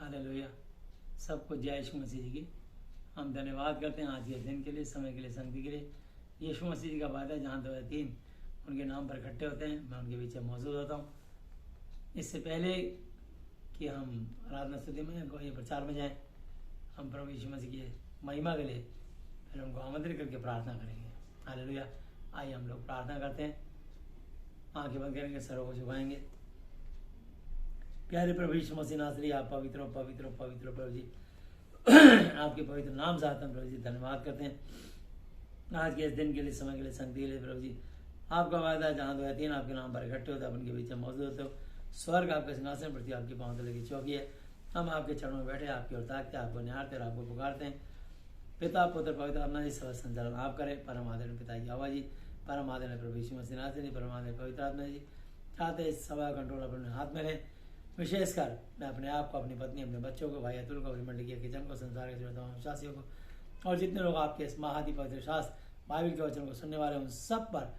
Hallelujah. सबको जय यीशु मसीह जी की हम धन्यवाद करते हैं आज के दिन के लिए, समय के लिए, संगति के लिए। यीशु मसीह जी का वादा है, जहाँ 2 या 3 उनके नाम पर इकट्ठे होते हैं, मैं उनके बीच में मौजूद होता हूँ। इससे पहले कि हम आराधना स्तुति में ये प्रचार में जाएं, हम प्रभु यीशु मसीह की महिमा के लिए फिर उनको आमंत्रित करके प्रार्थना करेंगे। हालेलुया। आइए हम लोग प्रार्थना करते हैं, आंखें बंद करेंगे, सरों को झुकाएंगे। प्यारे प्रभु यीशु मसीह नासरी, आप पवित्र हो, पवित्र हो, पवित्र हो प्रभु जी। आपके पवित्र नाम से आते हैं प्रभु जी, धन्यवाद करते हैं आज के इस दिन के लिए, समय के लिए, संगति के लिए। प्रभु जी आपका वादा है, जहाँ 2 या 3 आपके नाम पर इकट्ठे होते हैं, आप उनके बीच में मौजूद होते हो। स्वर्ग आपके सिंहासन प्रति आपकी पांव तले की चौकी है। हम आपके चरणों में बैठे आपकी ओर ताकते, आपको निहारते और आपको पुकारते हैं। पिता पुत्र पवित्र आत्मा जी, सब संचालन आप करें। परम आदरणीय पिता जी आवा जी, परम आदरणीय प्रभु यीशु मसीह नासरी, परम आदरणीय पवित्र आत्मा जी, चाहते इस सभा कंट्रोल अपने हाथ में रहे। विशेषकर मैं अपने आप को, अपनी पत्नी, अपने बच्चों को, भाई अतुल को, अपनी मंडली के किचन को, संसार के तमाम विश्वासियों को और जितने लोग आपके इस महादि पवित्र शास्त्र बाइबल के वचन को सुनने वाले उन सब पर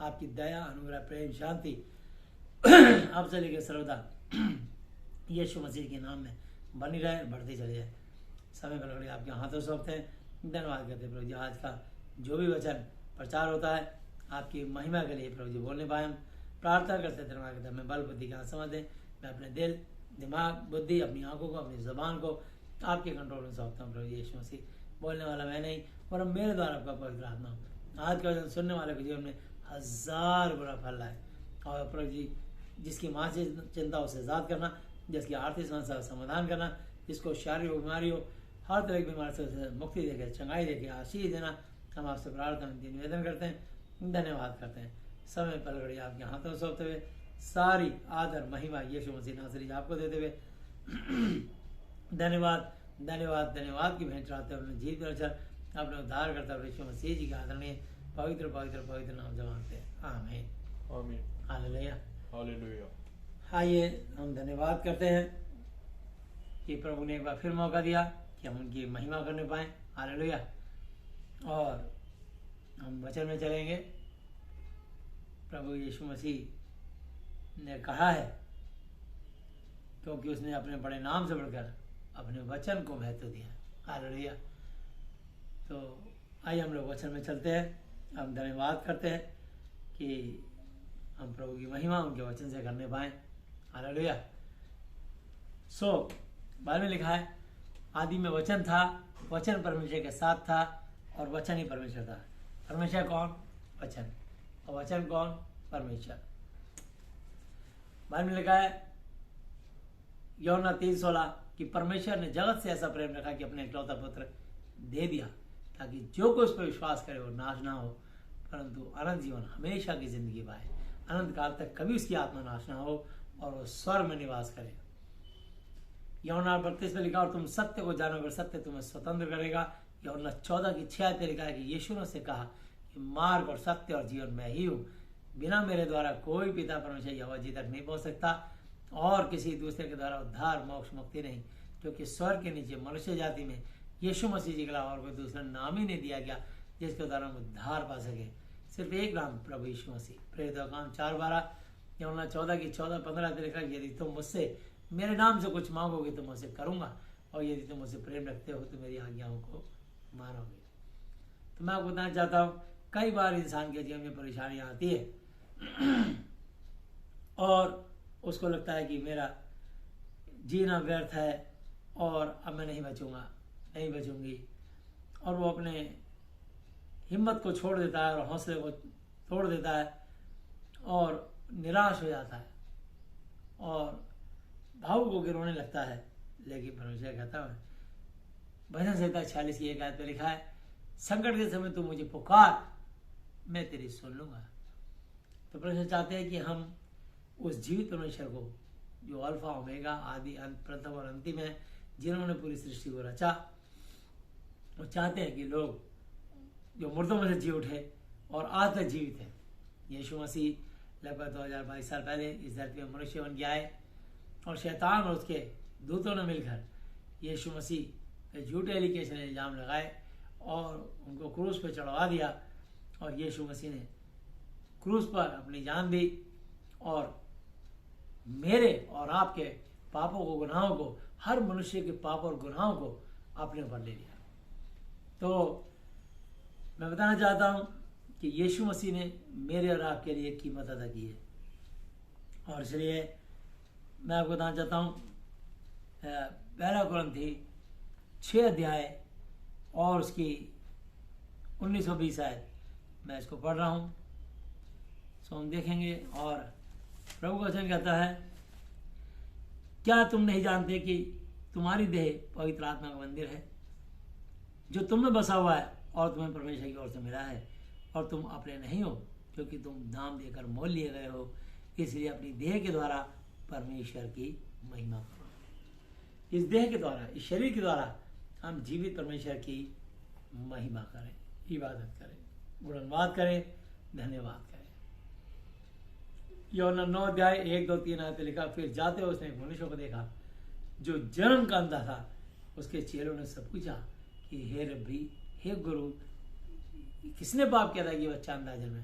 आपकी दया, अनुग्रह, प्रेम, शांति आपसे लेकर सर्वदा यीशु मसीह के नाम में बनी रहे, बढ़ती चली जाए। समय पर लकड़ी आपके हाथों सौंपते हैं। धन्यवाद करते प्रभु जी, आज का जो भी वचन प्रचार होता है आपकी महिमा के लिए प्रभु जी बोलने पाए। हम प्रार्थना करते, धन्यवाद करते, हमें बल बुद्धि का समझ दें। मैं अपने दिल, दिमाग, बुद्धि, अपनी आंखों को, अपनी जबान को आपके कंट्रोल में सौंपता हूँ प्रभु यीशु मसीह। बोलने वाला मैं नहीं, और मेरे द्वारा आपका पवित्र आत्मा हो। आज का वचन सुनने वाले के जीवन में 1000 गुना फल लाए। और प्रभु जी जिसकी मानसिक चिंता उसे आजाद करना, जिसकी आर्थिक समस्या का समाधान करना, जिसको शारीरिक बीमारी हो, हर तरह की बीमारी से मुक्ति देके, चंगाई देके, आशीष देना, हम आपसे प्रार्थना निवेदन करते हैं, धन्यवाद करते हैं। समय पर घड़ी आपके हाथों में सौंपते हुए सारी आदर महिमा यीशु मसीह नासरी आपको देते हुए धन्यवाद धन्यवाद धन्यवाद की भेंट चढ़ाते हुए अपने जीवित रचर अपने उद्धार करता हुए यीशु मसीह जी के आदरणीय पवित्र पवित्र पवित्र नाम से मांगते हैं, आमीन आमीन। Hallelujah hallelujah. आइए हम धन्यवाद करते हैं कि प्रभु ने एक बार फिर मौका दिया कि हम उनकी महिमा करने पाएं। हालेलुया। और हम वचन में चलेंगे। प्रभु यीशु मसीह ने कहा है, क्योंकि उसने अपने बड़े नाम से बढ़कर अपने वचन को महत्व दिया। हालेलुया। तो आइए हम लोग वचन में चलते हैं। हम धन्यवाद करते हैं कि हम प्रभु की महिमा उनके वचन से करने पाएं। हालेलुया। बाइबल में लिखा है, आदि में वचन था, वचन परमेश्वर के साथ था और वचन ही परमेश्वर था। परमेश्वर कौन? वचन। और वचन कौन? परमेश्वर। बाइबल में लिखा है यूहन्ना 3:16 कि परमेश्वर ने जगत से ऐसा प्रेम रखा कि अपने इकलौता पुत्र दे दिया, ताकि जो कोई उस पर विश्वास करे वो नाश ना हो, परंतु अनंत जीवन, हमेशा की जिंदगी पाए। अनंत काल तक कभी उसकी आत्मा नाश ना हो और वो स्वर्ग में निवास करे। यूहन्ना 32 में लिखा, और तुम सत्य को जानोगे, सत्य तुम्हें स्वतंत्र करेगा। यूहन्ना 14:6 लिखा है कि यीशु ने से कहा कि मार्ग और सत्य और जीवन मैं ही हूँ, बिना मेरे द्वारा कोई पिता परमेश्वर यहोवा जी तक नहीं पहुंच सकता, और किसी दूसरे के द्वारा उद्धार, मोक्ष, मुक्ति नहीं, क्योंकि स्वर्ग के नीचे मनुष्य जाति में यीशु मसीह जी के अलावा और कोई दूसरा नाम ही नहीं दिया गया जिसके द्वारा हम उद्धार पा सके। सिर्फ एक नाम, प्रभु यीशु मसीह। प्रेरितों का काम 4:12, यूहन्ना 14:14-15 लिखा, यदि तुम मुझसे मेरे नाम से कुछ मांगोगे तो मैं उसे करूंगा, और यदि तुम मुझसे प्रेम रखते हो तो मेरी आज्ञाओं को मानोगे। तो मैं आपको बताना चाहता हूँ, कई बार इंसान के जीवन में परेशानियां आती है और उसको लगता है कि मेरा जीना व्यर्थ है और अब मैं नहीं बचूंगा, नहीं बचूंगी, और वो अपने हिम्मत को छोड़ देता है और हौसले को तोड़ देता है और निराश हो जाता है और भावुक होकर रोने लगता है। लेकिन परमेश्वर कहता है, भजन संहिता 46 की 1 आयत पे लिखा है, संकट के समय तू मुझे पुकार, मैं तेरी सुन लूंगा। तो परमेश्वर चाहते हैं कि हम उस जीवित परमेश्वर को, जो अल्फा ओमेगा, आदि अंत, प्रथम और अंतिम है, जिन्होंने पूरी सृष्टि को रचा, वो चाहते हैं कि लोग जो मुर्दों में से जी उठे और आज तक जीवित है। यीशु मसीह लगभग 2022 साल पहले इस धरती में मनुष्य बन के आए, और शैतान और उसके दूतों ने मिलकर यीशु मसीह पे झूठे एलिगेशन इल्जाम लगाए और उनको क्रूस पर चढ़वा दिया, और यीशु मसीह ने क्रूस पर अपनी जान दी और मेरे और आपके पापों को, गुनाहों को हर मनुष्य के पाप और गुनाहों को अपने ऊपर ले लिया। तो मैं बताना चाहता हूँ कि यीशु मसीह ने मेरे और आपके लिए कीमत अदा की है। और इसलिए मैं आपको बताना चाहता हूँ पहला कुरिन्थी 6 अध्याय और उसकी 19-20 आयत, मैं इसको पढ़ रहा हूँ, सो हम देखेंगे। और प्रभु का वचन कहता है, क्या तुम नहीं जानते कि तुम्हारी देह पवित्र आत्मा का मंदिर है जो तुम में बसा हुआ है और तुम्हें परमेश्वर की ओर से मिला है, और तुम अपने नहीं हो क्योंकि तुम दाम देकर मोल लिए गए हो, इसलिए अपनी देह के द्वारा परमेश्वर की महिमा करो। इस देह के द्वारा, इस शरीर के द्वारा हम जीवित परमेश्वर की महिमा करें, इबादत करें, गुणगान करें, धन्यवाद करें। यूहन्ना 9 अध्याय 1-2-3 आयत लिखा, फिर जाते हुए उसने एक मनुष्य को देखा जो जन्म का अंधा था। उसके चेलों ने सब पूछा कि हे रब्बी, हे गुरु, किसने पाप किया था कि बच्चा अंधा जन्मे?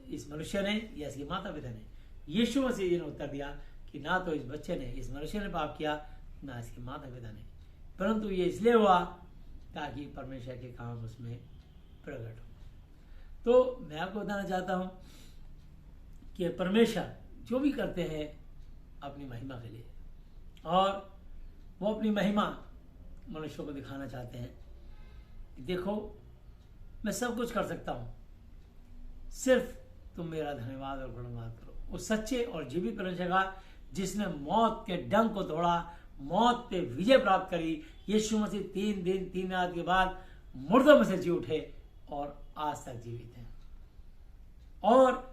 इस मनुष्य ने या इसके माता पिता ने? यीशु मसीह जी ने उत्तर दिया कि ना तो इस बच्चे ने, इस मनुष्य ने पाप किया, ना इसके माता पिता ने, परंतु ये इसलिए हुआ ताकि परमेश्वर के काम उसमें प्रकट हो। तो मैं आपको बताना चाहता हूं कि परमेश्वर जो भी करते हैं अपनी महिमा के लिए, और वो अपनी महिमा मनुष्यों को दिखाना चाहते हैं। देखो, मैं सब कुछ कर सकता हूं, सिर्फ तुम मेरा धन्यवाद और गुणगान करो। उस सच्चे और जीवित परमेश्वर का जिसने मौत के डंक को तोड़ा, मौत पे विजय प्राप्त करी। यीशु मसीह 3 दिन 3 रात के बाद मुर्दों में से जी उठे और आज तक जीवित हैं। और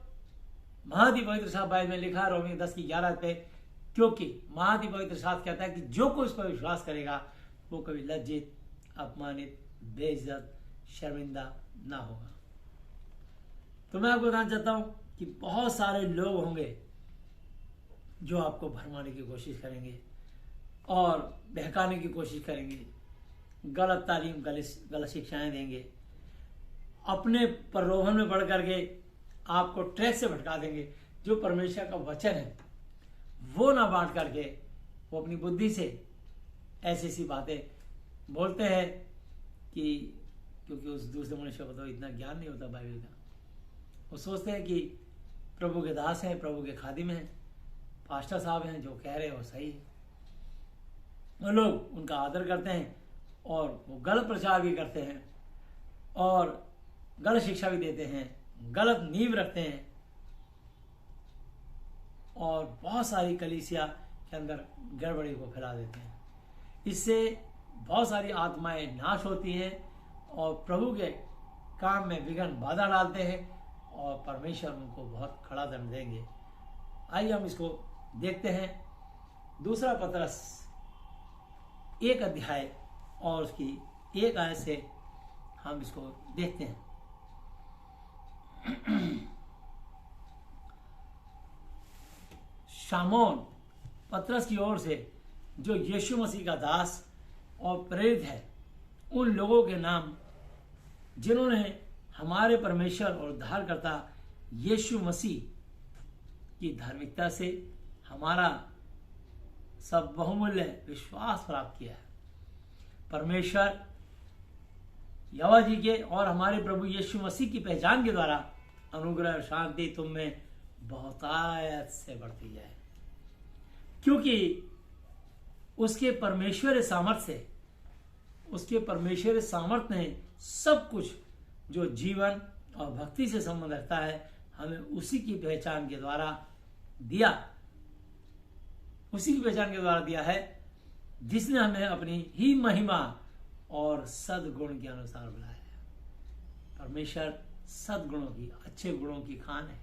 महादि पवित्र शास्त्र बाइबल में लिखा है रोमी 10:11 पे, क्योंकि महादि पवित्र शास्त्र कहता है कि जो कोई उस पर विश्वास करेगा वो कभी लज्जित, अपमानित, बेइज्जत, शर्मिंदा ना होगा। तो मैं आपको बताना चाहता हूं कि बहुत सारे लोग होंगे जो आपको भरमाने की कोशिश करेंगे और बहकाने की कोशिश करेंगे, गलत तालीम, गलत शिक्षाएं देंगे, अपने प्रलोभन में पड़ करके आपको ट्रैक से भटका देंगे। जो परमेश्वर का वचन है वो ना बांट करके वो अपनी बुद्धि से ऐसी ऐसी बातें बोलते हैं कि क्योंकि उस दूसरे मनुष्य को तो इतना ज्ञान नहीं होता बाइबल का। वो सोचते हैं कि प्रभु के दास हैं, प्रभु के खादिम हैं, पास्टर साहब हैं, जो कह रहे हैं वो सही है। वो लोग उनका आदर करते हैं और वो गलत प्रचार भी करते हैं और गलत शिक्षा भी देते हैं, गलत नींव रखते हैं और बहुत सारी कलीसिया के अंदर गड़बड़ी को फैला देते हैं। इससे बहुत सारी आत्माएं नाश होती हैं और प्रभु के काम में विघ्न बाधा डालते हैं और परमेश्वर उनको बहुत खड़ा दंड देंगे। आइए हम इसको देखते हैं। दूसरा पतरस 1 अध्याय और उसकी 1 आयत से हम इसको देखते हैं। शामोन पतरस की ओर से, जो यीशु मसीह का दास और प्रेरित है, उन लोगों के नाम जिन्होंने हमारे परमेश्वर और उद्धारकर्ता यीशु मसीह की धार्मिकता से हमारा सब बहुमूल्य विश्वास प्राप्त किया है। परमेश्वर यहोवा जी के और हमारे प्रभु यीशु मसीह की पहचान के द्वारा अनुग्रह और शांति तुम में बहुतायत से बढ़ती जाए, क्योंकि उसके परमेश्वर सामर्थ्य से, उसके परमेश्वर सामर्थ्य ने सब कुछ जो जीवन और भक्ति से संबंध रखता है हमें उसी की पहचान के द्वारा दिया, उसी की पहचान के द्वारा दिया है, जिसने हमें अपनी ही महिमा और सद्गुण के अनुसार बुलाया है। परमेश्वर सद्गुणों की, अच्छे गुणों की खान है।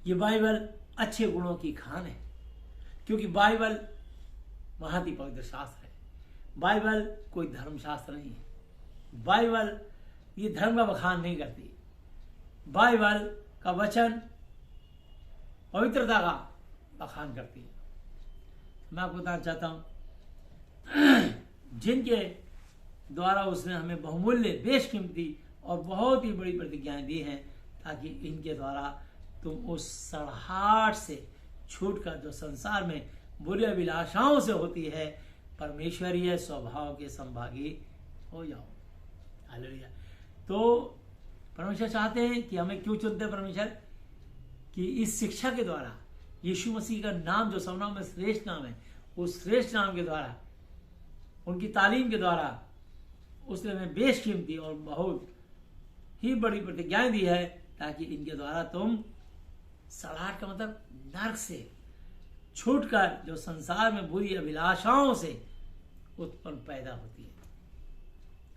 ये बाइबल अच्छे गुणों की खान है, क्योंकि बाइबल महाति पवित्र शास्त्र है। बाइबल कोई धर्मशास्त्र नहीं है। बाइबल ये धर्म का बखान नहीं करती। बाइबल का वचन पवित्रता का बखान करती है। मैं आपको बताना चाहता हूं, जिनके द्वारा उसने हमें बहुमूल्य, बेशकीमती और बहुत ही बड़ी प्रतिज्ञाएं दी हैं, ताकि इनके द्वारा तुम उस सड़ाहट से छूटकर जो संसार में बुरी अभिलाषाओं से होती है, परमेश्वरीय स्वभाव के संभागी हो जाओ। हालेलुया। तो परमेश्वर चाहते हैं कि हमें क्यों चुनते हैं परमेश्वर, कि इस शिक्षा के द्वारा यीशु मसीह का नाम जो सब नाम में श्रेष्ठ नाम है, उस श्रेष्ठ नाम के द्वारा, उनकी तालीम के द्वारा उसने हमें बेशकीमती और बहुत ही बड़ी प्रतिज्ञाएं दी है, ताकि इनके द्वारा तुम सड़ाहट का मतलब नर्क से छूटकर जो संसार में बुरी अभिलाषाओं से उत्पन्न पैदा होती है,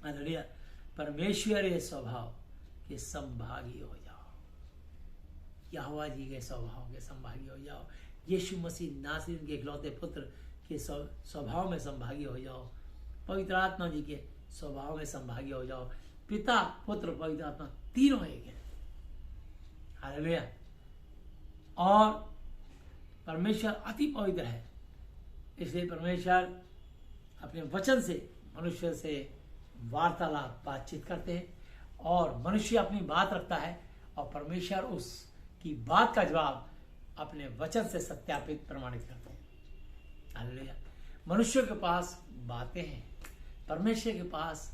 हालेलुया, परमेश्वरीय स्वभाव के संभागी हो जाओ। यहोवा जी के स्वभाव के संभागी हो जाओ। यीशु मसीह नासरीन के इकलौते पुत्र के स्वभाव में संभागी हो जाओ। पवित्र आत्मा जी के स्वभाव में संभागी हो जाओ। पिता, पुत्र, पवित्र आत्मा तीनों एक है। हालेलुया। और परमेश्वर अति पवित्र है, इसलिए परमेश्वर अपने वचन से मनुष्य से वार्तालाप बातचीत करते हैं, और मनुष्य अपनी बात रखता है और परमेश्वर उसकी बात का जवाब अपने वचन से सत्यापित प्रमाणित करते हैं। हालेलुया। मनुष्य के पास बातें हैं, परमेश्वर के पास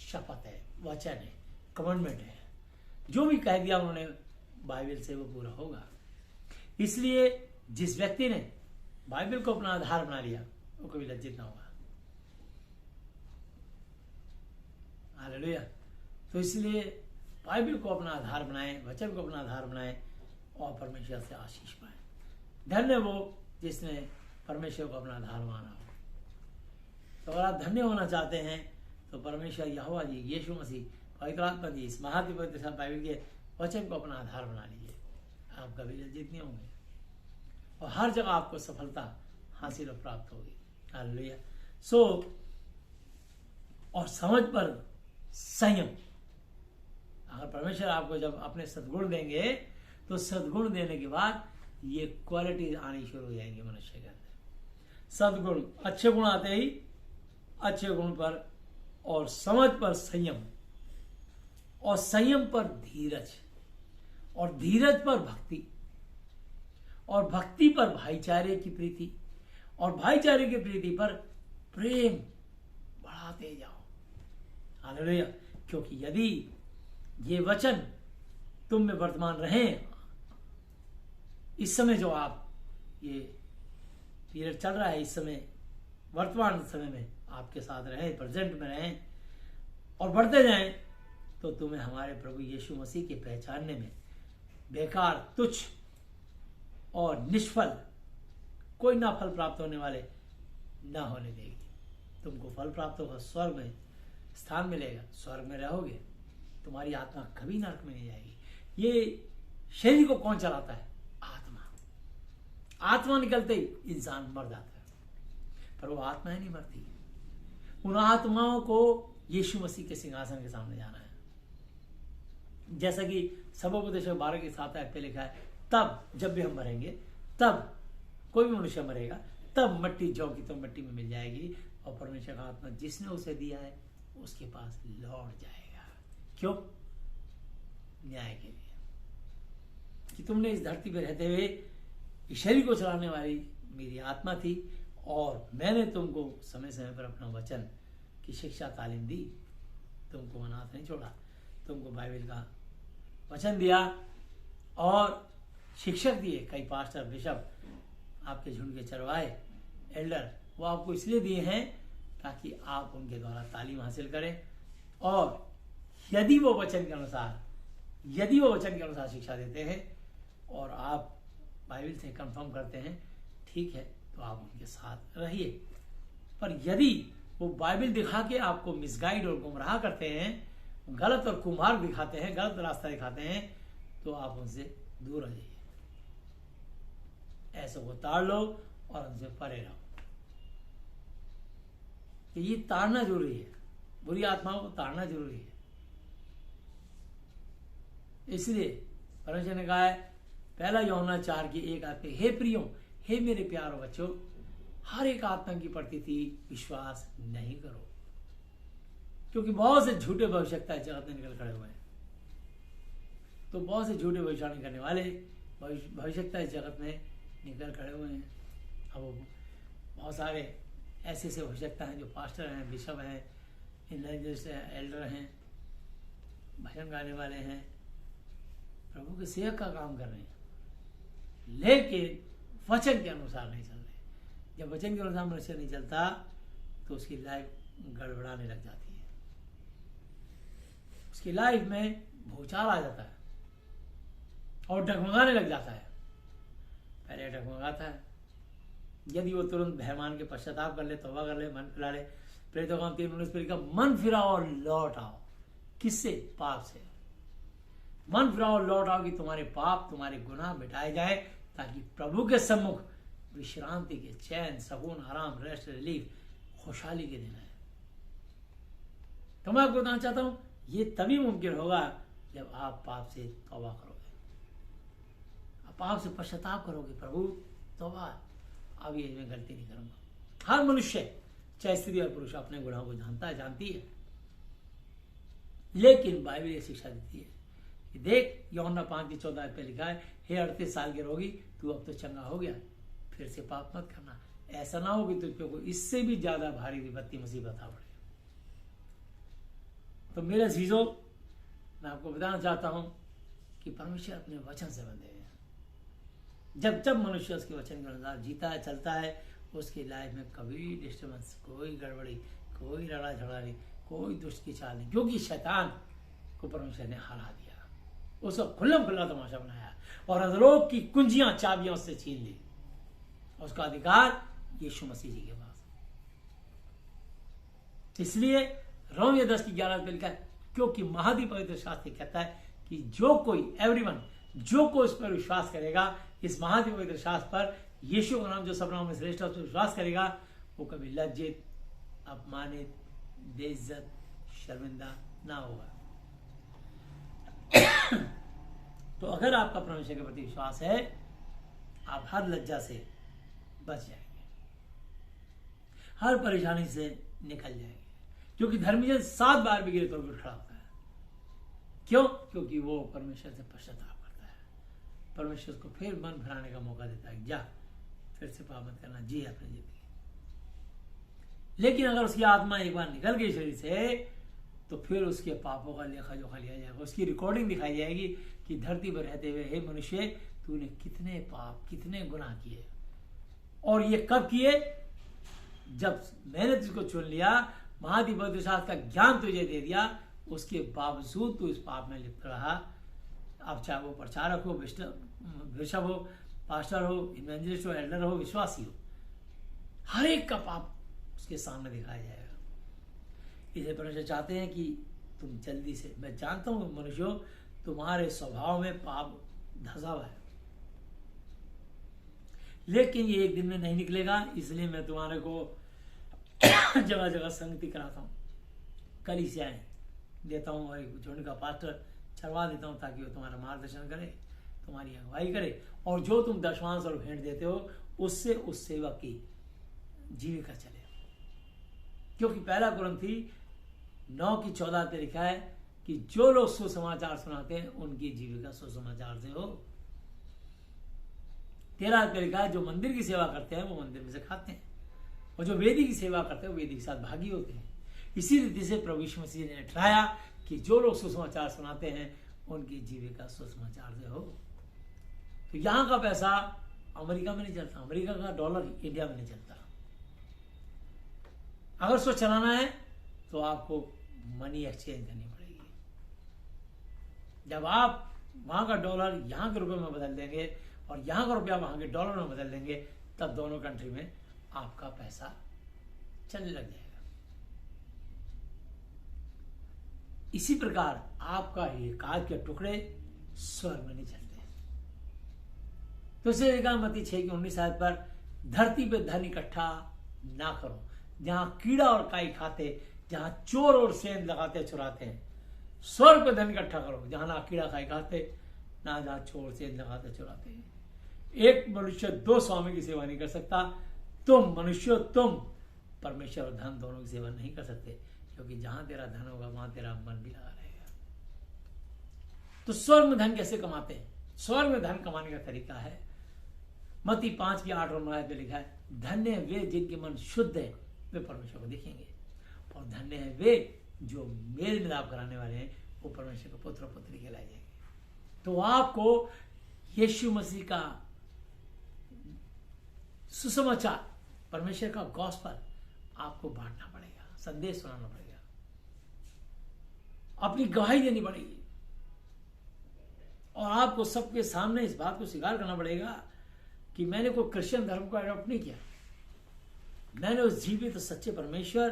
शपथ है, वचन है, कमांडमेंट है। जो भी कह दिया उन्होंने बाइबल से वो पूरा होगा। इसलिए जिस व्यक्ति ने बाइबल को अपना आधार बना लिया वो कभी लज्जित ना होगा। हालेलुया। तो इसलिए बाइबल को अपना आधार बनाएं, वचन को अपना आधार बनाएं और परमेश्वर से आशीष पाएं। धन्य वो जिसने परमेश्वर को अपना आधार माना हो। तो अगर आप धन्य होना चाहते हैं तो परमेश्वर यहोवा जी, यीशु मसीह, पवित्र आत्मा जी, इस महाति पवित्र बाइबल के वचन को अपना आधार बना लीजिए। आप कभी लज्जित नहीं होंगे और हर जगह आपको सफलता हासिल और प्राप्त होगी। हालेलुया। और समझ पर संयम। अगर परमेश्वर आपको जब अपने सद्गुण देंगे तो सद्गुण देने के बाद ये क्वालिटी आनी शुरू हो जाएंगी मनुष्य के अंदर। सद्गुण, अच्छे गुण आते ही अच्छे गुण पर और समझ पर संयम, और संयम पर धीरज, और धीरज पर भक्ति, और भक्ति पर भाईचारे की प्रीति, और भाईचारे की प्रीति पर प्रेम बढ़ाते जाओ। हालेलुया। क्योंकि यदि ये वचन तुम में वर्तमान रहे, इस समय जो आप ये पीरियड चल रहा है, इस समय वर्तमान समय में आपके साथ रहे, प्रेजेंट में रहें और बढ़ते जाएं, तो तुम्हें हमारे प्रभु यीशु मसीह के पहचानने में बेकार, तुच्छ और निष्फल कोई ना फल प्राप्त होने वाले ना होने देगी। तुमको फल प्राप्त होगा, स्वर्ग में स्थान मिलेगा, स्वर्ग में रहोगे, तुम्हारी आत्मा कभी नरक में नहीं जाएगी। ये शरीर को कौन चलाता है? आत्मा। आत्मा निकलते ही इंसान मर जाता है, पर वो आत्मा ही नहीं मरती। उन आत्माओं को यीशु मसीह के सिंहासन के सामने जाना है। जैसा कि सबोपदेश 12 के 7 पे लिखा है, तब जब भी हम मरेंगे, तब कोई भी मनुष्य मरेगा, तब मट्टी जौ की तो मिट्टी में मिल जाएगी, और परमेश्वर का आत्मा जिसने उसे दिया है उसके पास लौट जाएगा। क्यों? न्याय के लिए, कि तुमने इस धरती पर रहते हुए इस शरीर को चलाने वाली मेरी आत्मा थी, और मैंने तुमको समय समय पर अपना वचन की शिक्षा तालीम दी, तुमको अनाथ नहीं छोड़ा, तुमको बाइबल का वचन दिया और शिक्षक दिए। कई पास्टर, बिशप, आपके झुंड के चरवाहे, एल्डर, वो आपको इसलिए दिए हैं ताकि आप उनके द्वारा तालीम हासिल करें, और यदि वो वचन के अनुसार शिक्षा देते हैं और आप बाइबल से कंफर्म करते हैं, ठीक है, तो आप उनके साथ रहिए। पर यदि वो बाइबल दिखा के आपको मिसगाइड और गुमराह करते हैं, गलत और कुमार्ग दिखाते हैं, गलत रास्ता दिखाते हैं, तो आप उनसे दूर हो जाइए। ऐसे को ताड़ लो और उनसे परे रहो। कि ये ताड़ना जरूरी है, बुरी आत्माओं को ताड़ना जरूरी है। इसलिए परमेश्वर ने कहा है, पहला यूहन्ना 4 की 1 आते, हे प्रियो, हे मेरे प्यारे बच्चों, हर एक आत्मा की प्रतीति विश्वास नहीं करो, क्योंकि बहुत से झूठे भविष्यवक्ता जगत में निकल खड़े हुए हैं। तो बहुत से झूठे भविष्यवाणी करने वाले भविष्यवक्ता इस जगत में निकल खड़े हुए हैं। अब वो बहुत सारे ऐसे ऐसे हो सकता है जो पास्टर हैं, बिशप हैं, इवेंजलिस्ट हैं, एल्डर हैं, भजन गाने वाले हैं, प्रभु के सेवक का काम कर रहे हैं, लेकिन वचन के अनुसार नहीं चल रहे। जब वचन के अनुसार मनुष्य नहीं चलता तो उसकी लाइफ गड़बड़ाने लग जाती है, उसकी लाइफ में भूचाल आ जाता है और डगमगाने लग जाता है। पहले डगमगाता है, यदि वो तुरंत भयमान के पश्चाताप कर ले, तौबा कर ले, मन फिरा ले, प्रेरितों का 3:19 का मन फिराओ और लौट आओ। किससे? पाप से। मन फिराओ और लौट आओ कि तुम्हारे पाप, तुम्हारे गुनाह मिटाए जाए, ताकि प्रभु के सम्मुख विश्रांति के, चैन, सुकून, आराम, रेस्ट, रिलीफ, खुशहाली के दिन है। तो मैं आपको बताना चाहता हूं, ये तभी मुमकिन होगा जब आप पाप से तौबा करोगे, आप पाप से पश्चाताप करोगे। प्रभु तौबा, अब ये मैं गलती नहीं करूंगा। हर मनुष्य, चाहे स्त्री और पुरुष, अपने गुनाहों को जानता है, जानती है, लेकिन बाइबल ये शिक्षा देती है कि देख, यूहन्ना 5:14 पे लिखा है, हे 38 साल के रोगी, तू अब तो चंगा हो गया, फिर से पाप मत करना। ऐसा ना हो कि तुझ पे कोई इससे भी ज्यादा भारी विपत्ति, मुसीबत आ पड़े। तो मेरे अजीजों, मैं आपको बताना चाहता हूं कि परमेश्वर अपने वचन से बंधे हैं। जब जब मनुष्य उसके वचन के अनुसार जीता है, चलता है, उसकी लाइफ में कभी डिस्टर्बेंस, कोई गड़बड़ी, कोई लड़ा झगड़ा नहीं, कोई दुष्ट की चाल नहीं, क्योंकि शैतान को परमेश्वर ने हरा दिया, उसको खुल्लम खुल्ला तमाशा बनाया और अधोलोक की कुंजियां, चाबियां उससे छीन ली। उसका अधिकार यीशु मसीह जी के पास। इसलिए रोमियो 10:11 पे लिखा है, क्योंकि महादीप पवित्र शास्त्र कहता है कि जो कोई, एवरीवन, जो कोई उस पर विश्वास करेगा, इस महादीप पवित्र शास्त्र पर, यीशु का नाम जो सब नाम में श्रेष्ठ है, उस पर विश्वास करेगा, वो कभी लज्जित, अपमानित, बेइज्जत, शर्मिंदा ना होगा। तो अगर आपका परमेश्वर के प्रति विश्वास है, आप हर लज्जा से बच जाएंगे, हर परेशानी से निकल जाएंगे, क्योंकि धर्मी जन 7 बार भी गिरे तो भी खड़ा होता है। क्यों? क्योंकि वो परमेश्वर से पश्चाताप करता है, परमेश्वर को फिर मन फिराने का मौका देता है, जा फिर से पाप मत करना, जी अपनी जिंदगी। लेकिन अगर उसकी आत्मा एक बार निकल गई शरीर से, तो फिर उसके पापों का लेखा जोखा लिया जाएगा, उसकी रिकॉर्डिंग दिखाई जाएगी कि धरती पर रहते हुए, हे मनुष्य, तूने कितने पाप, कितने गुनाह किए, और ये कब किए? जब मैंने तुझको चुन लिया, महादीप पवित्र शास्त्र का ज्ञान तुझे दे दिया, उसके बावजूद तू इस पाप में लिप्त रहा। अब चाहे वो प्रचारक हो, बिशप हो, पास्टर हो, इवेंजलिस्ट हो, एल्डर हो, विश्वासी हो, हर एक का पाप उसके सामने दिखाया जाएगा। इसे परमेश्वर चाहते हैं कि तुम जल्दी से, मैं जानता हूं मनुष्यों, तुम्हारे स्वभाव में पाप धसा हुआ है, लेकिन ये एक दिन में नहीं निकलेगा। इसलिए मैं तुम्हारे को जगह जगह संगति कराता हूँ, कलीसियाएं देता हूँ और एक झुंड का पास्टर चढ़वा देता हूँ, ताकि वो तुम्हारा मार्गदर्शन करे, तुम्हारी अगुवाई करे, और जो तुम दशमांश और भेंट देते हो, उससे उस सेवक की जीविका चले। क्योंकि 1 कुरिन्थी 9:14 पे लिखा है कि जो लोग सुसमाचार सुनाते हैं, उनकी जीविका सुसमाचार से हो। 13 पे लिखा है, जो मंदिर की सेवा करते हैं, वो मंदिर में से खाते हैं, और जो वेदी की सेवा करते हैं, वो वेदी के साथ भागी होते हैं। इसी रीति से प्रभु यीशु मसीह ने ठहराया कि जो लोग सुसमाचार सुनाते हैं, उनकी जीविका सुसमाचार से हो। तो यहां का पैसा अमेरिका में नहीं चलता, अमेरिका का डॉलर इंडिया में नहीं चलता। अगर उसको चलाना है तो आपको मनी एक्सचेंज करनी पड़ेगी। जब आप वहां का डॉलर यहां के रुपए में बदल देंगे और यहां का रुपया वहां के डॉलर में बदल देंगे, तब दोनों कंट्री में आपका पैसा चलने लग जाएगा। इसी प्रकार आपका ये कागज के टुकड़े स्वर्ग में नहीं चलते। तो इसे लिखा मत्ती 6:19 पर, धरती पे धन इकट्ठा ना करो, जहां कीड़ा और काई खाते, जहां चोर और सेंध लगाते चुराते हैं। स्वर्ग पे धन इकट्ठा करो, जहां ना कीड़ा काई खाते, ना जहां चोर सेंध लगाते चुराते हैं। एक मनुष्य 2 स्वामी की सेवा नहीं कर सकता। तुम मनुष्य, तुम परमेश्वर और धन दोनों की सेवा नहीं कर सकते, क्योंकि जहां तेरा धन होगा, वहां तेरा मन भी लगा रहेगा। तो स्वर्ग में धन कैसे कमाते हैं? स्वर्ग में धन कमाने का तरीका है, मत्ती 5 की 8 और 9 आयत में लिखा है, धन्य है वे जिनके मन शुद्ध है, वे परमेश्वर को देखेंगे। और धन्य है वे जो मेल मिलाप कराने वाले हैं, वो परमेश्वर के पुत्र और पुत्री कहलाए जाएंगे। तो आपको यीशु मसीह का सुसमाचार, परमेश्वर का गॉस्पेल आपको बांटना पड़ेगा, संदेश सुनाना पड़ेगा, अपनी गवाही देनी पड़ेगी, और आपको सबके सामने इस बात को स्वीकार करना पड़ेगा कि मैंने कोई क्रिश्चियन धर्म को अडॉप्ट नहीं किया, मैंने उस जीवित सच्चे परमेश्वर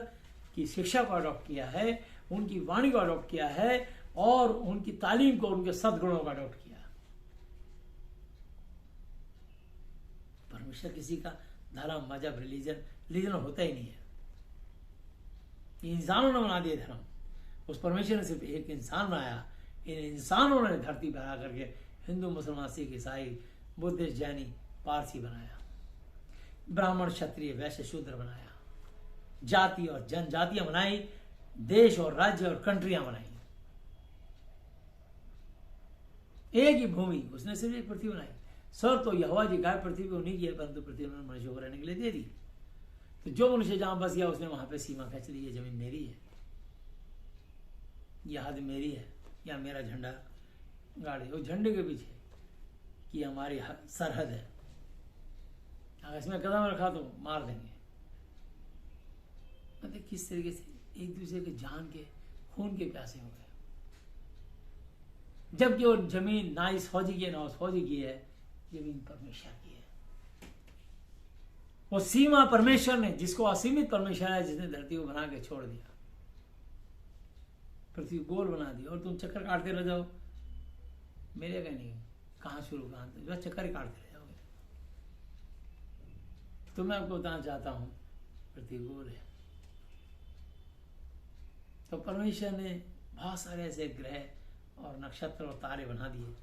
की शिक्षा को अडॉप्ट किया है, उनकी वाणी को अडॉप्ट किया है, और उनकी तालीम को, उनके सद्गुणों को अडॉप्ट किया। परमेश्वर किसी का धर्म, मजहब, रिलीजन होता ही नहीं है। इंसानों ने बना दिया धर्म। उस परमेश्वर ने सिर्फ एक इंसान बनाया। इन इंसानों ने धरती पर आकर के हिंदू, मुसलमान, सिख, ईसाई, बुद्धिस्ट, जैनी, पारसी बनाया, ब्राह्मण, क्षत्रिय, वैश्य, शूद्र बनाया, जाति और जनजातियां बनाई, देश और राज्य और कंट्रियां बनाई। एक ही भूमि, उसने सिर्फ एक पृथ्वी बनाई। स्वर्ग तो यहोवा जी का पृथ्वी को नहीं किया, परंतु पृथ्वी उन्होंने मनुष्य को रहने के लिए दे दी। तो जो मनुष्य जहां बस गया उसने वहां पे सीमा खींच ली, ये जमीन मेरी है, यह हद मेरी है, या मेरा झंडा गाड़ी, वो झंडे के पीछे कि हमारी सरहद है, अगर इसमें कदम रखा तो मार देंगे। मतलब किस तरीके से एक दूसरे के जान के, खून के प्यासे हो गए, जबकि वो जमीन ना इस फौजी की है ना उस फौजी की है, जमीन परमेश्वर की है। वो सीमा परमेश्वर ने, जिसको असीमित परमेश्वर है, जिसने धरती को बना के छोड़ दिया, पृथ्वी गोल बना दी, और तुम चक्कर काटते रह जाओ, मेरे का नहीं, कहां शुरू कहां अंत, बस चक्कर ही काटते रह जाओगे। तो मैं आपको बताना चाहता हूं, पृथ्वी गोल है। तो परमेश्वर ने बहुत सारे ऐसे ग्रह और नक्षत्र और तारे बना दिए।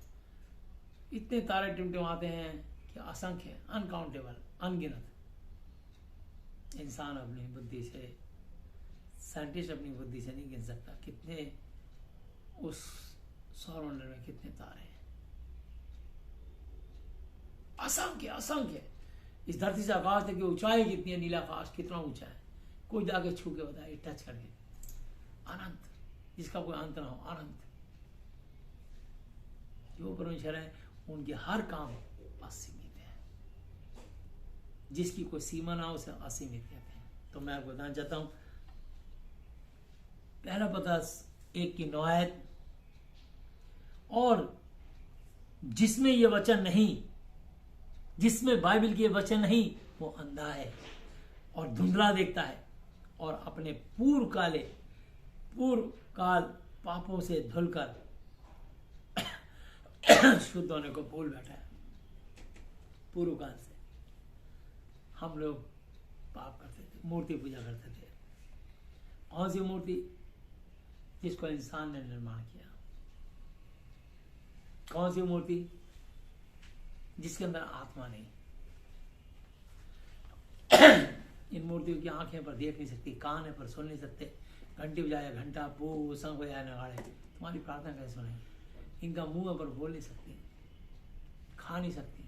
इतने तारे टिमटिमाते हैं कि असंख्य, अनकाउंटेबल, अनगिनत। इंसान अपनी बुद्धि से, साइंटिस्ट अपनी बुद्धि से नहीं गिन सकता कितने उस सौरमंडल में कितने तारे हैं। असंख्य असंख्य। इस धरती से आकाश तक की ऊंचाई कितनी है, नीला आकाश कितना ऊंचा है, कोई जाके छू के बताए, टच करके। अनंत, जिसका कोई अंत ना हो, अनंत। जो परमेश्वर है, उनके हर काम असीमित है, जिसकी कोई सीमा ना हो उसे असीमित कहते हैं। तो मैं आपको बताना चाहता हूं, पहला पत्रस 1 की 9 आयत, और जिसमें ये वचन नहीं, जिसमें बाइबल के वचन नहीं, वो अंधा है और धुंधला देखता है, और अपने पूर्व काल पापों से धुलकर शुद्ध होने को भूल बैठा है। पूर्व काल से हम लोग पाप करते थे, मूर्ति पूजा करते थे। कौन सी मूर्ति? जिसको इंसान ने निर्माण किया। कौन सी मूर्ति? जिसके अंदर आत्मा नहीं। इन मूर्तियों की आंखें पर देख नहीं सकती, कान है पर सुन नहीं सकते, घंटी बजाए घंटा, पू संग बजाए नगाड़े, तुम्हारी प्रार्थना कैसे सुनेंगे? इनका मुंह है पर बोल नहीं सकती, खा नहीं सकती,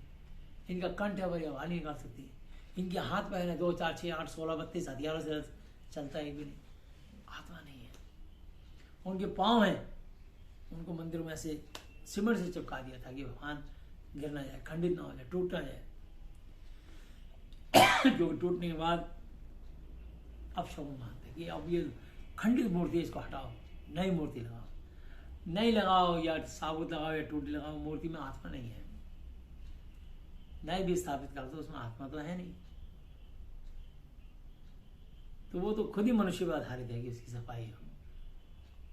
इनका कंठ है पर आवाज नहीं निकाल सकती, इनके हाथ पैर है 2 4 6 8 16 32 हथियारों से चलता है भी नहीं, आत्मा नहीं है। उनके पाँव हैं, उनको मंदिर में ऐसे सिमर से चिपका दिया था कि भगवान गिर ना जाए, खंडित ना हो जाए, टूट ना जाए। जो टूटने के बाद अब शगुन मानते कि अब ये खंडित मूर्ति है, इसको हटाओ, नई मूर्ति लगाओ। नई लगाओ या साबुत लगाओ या टूटी लगाओ, मूर्ति में आत्मा नहीं है। नई भी स्थापित कर दो, उसमें आत्मा तो है नहीं। तो वो तो खुद ही मनुष्य पर आधारित है कि उसकी सफाई हो।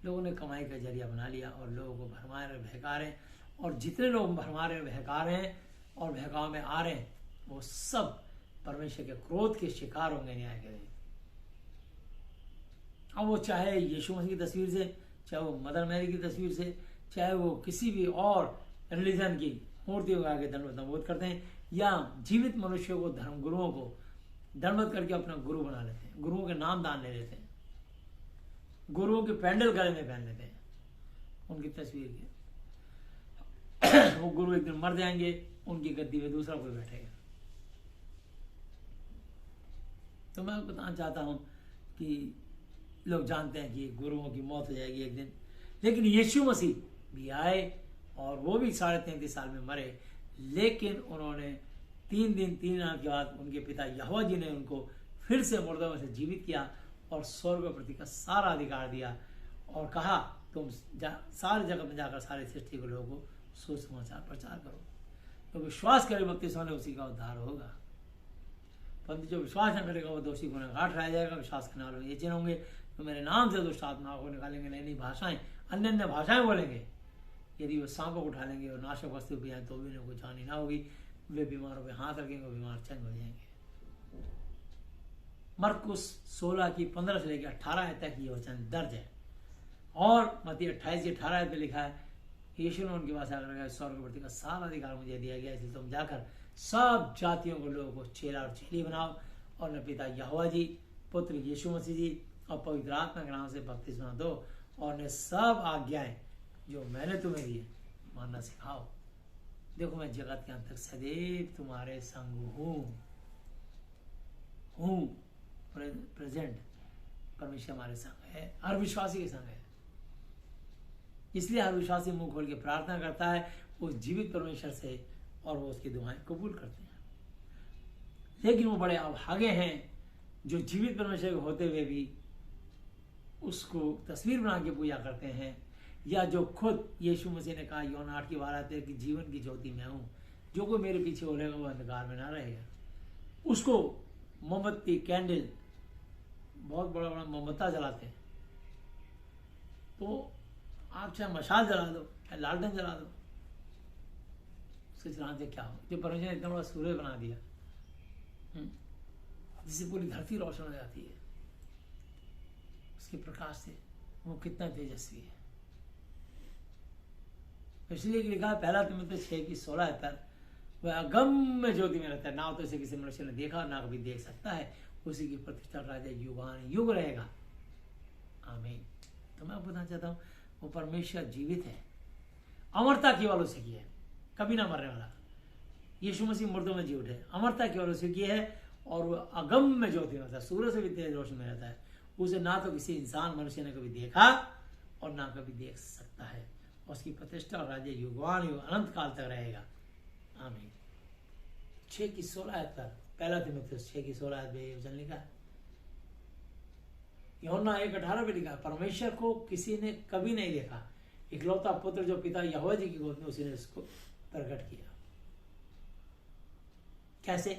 लोगों ने कमाई का जरिया बना लिया और लोगों को भरमा रहे, बहका रहे, और जितने लोग भरमा रहे, बहका रहे हैं और बहकाव में आ रहे हैं, वो सब परमेश्वर के क्रोध के शिकार होंगे न्याय के दिन। अब वो चाहे यीशु मसीह की तस्वीर से, चाहे वो मदर मैरी की तस्वीर से, चाहे वो किसी भी और रिलीजन की मूर्तियों के आगे दंडवत करते हैं, या जीवित मनुष्यों को, धर्म गुरुओं को दंडवत करके अपना गुरु बना लेते हैं, गुरुओं के नाम दान ले लेते हैं, गुरुओं के पैंडल गले में पहन लेते हैं उनकी तस्वीर के। वो गुरु एक दिन मर जाएंगे, उनकी गद्दी में दूसरा कोई बैठेगा। तो मैं आपको बताना चाहता हूँ कि लोग जानते हैं कि गुरुओं की मौत हो जाएगी एक दिन, लेकिन यीशु मसीह भी आए और वो भी 33.5 साल में मरे, लेकिन उन्होंने 3 दिन 3 रात के बाद उनके पिता यहोवा जी ने उनको फिर से मुर्दों में से जीवित किया और स्वर्ग प्रति का सारा अधिकार दिया और कहा तुम सारे जगह में जाकर सारी सृष्टि के लोगों को सुसमाचार प्रचार करो। तो विश्वास करे बपतिस्मा ने उसी का उद्धार होगा, परंतु जो विश्वास न करेगा वो दोषी गुनहगार ठहराया जाएगा। विश्वास करने वालों ये चिन्ह होंगे तो मेरे नाम से दुष्ट आत्माओं को निकालेंगे, नई नई भाषाएं अन्य अन्य भाषाएं बोलेंगे, यदि वो सांपों को उठा लेंगे और नाशक वस्तु भी आए तो भी उन्हें कुछ हानि ना होगी, वे बीमारों पे हाथ रखेंगे, बीमार चंग हो जाएंगे। मरकुस 16 की 15 से लेकर 18 तक ये वचन दर्ज है और मत्ती 28 की 18 में लिखा है यीशु ने उनके पास आकर कहा स्वर्ग प्रति का सारा अधिकार मुझे दिया गया, इसलिए तुम जाकर सब जातियों को लोगों को चेला और चेली बनाओ और न पिता यहोवा जी, पुत्र यीशु मसीह जी और पवित्र आत्मा के नाम से बपतिस्मा दो और न सब आज्ञाएं जो मैंने तुम्हें दी है मानना सिखाओ। देखो मैं जगत के अंत तक सदैव तुम्हारे संग हूँ। प्रेजेंट परमेश्वर हमारे संग है, हर विश्वासी के संग है। इसलिए हर विश्वासी मुंह खोल के प्रार्थना करता है उस जीवित परमेश्वर से और वो उसकी दुआएं कबूल करते हैं। लेकिन वो बड़े अभागे हैं जो जीवित परमेश्वर के होते हुए भी उसको तस्वीर बना के पूजा करते हैं, या जो खुद यीशु मसीह ने कहा यूहन्ना 8:12 कि जीवन की ज्योति मैं हूं, जो कोई मेरे पीछे हो रहेगा वो अंधकार में ना रहेगा। उसको मोमबत्ती कैंडल बहुत बड़ा बड़ा मोमबत्ता जलाते हैं, तो आप चाहे मशाल जला दो चाहे लालटेन जला दो, उसके जलाने से क्या हो। जो परमेश्वर ने इतना बड़ा सूर्य बना दिया जिससे पूरी धरती रोशन हो जाती है उसके प्रकाश से, वो कितना तेजस्वी है। इसलिए लिखा है 1 तिमुथियुस 6:16 वह अगम्य ज्योति में रहता है, ना तो इसे किसी मनुष्य ने देखा ना कभी देख सकता है, उसी की प्रतिष्ठा राजा युगान युग रहेगा। आमीन। तो मैं बताना चाहता हूँ वो परमेश्वर जीवित है, अमरता केवल उसे की है, कभी ना मरने वाला। यीशु मसीह मुर्दों में जी उठे, अमरता केवल उसे की है और वो अगम्य ज्योति में रहता है, सूर्य से भी तेज रोशनी में रहता है। उसे ना तो किसी इंसान मनुष्य ने कभी देखा और ना कभी देख सकता है। उसकी प्रतिष्ठा और राज्य युगान युग अनंत काल तक रहेगा। आमीन। 6:16 पर 1 तिमुथियुस 6:16 में वचन लिखा है। यूहन्ना 1:18 में लिखा है परमेश्वर को किसी ने कभी नहीं देखा, इकलौता पुत्र जो पिता यहोवा जी की गोद में उसी ने उसको प्रकट किया। कैसे?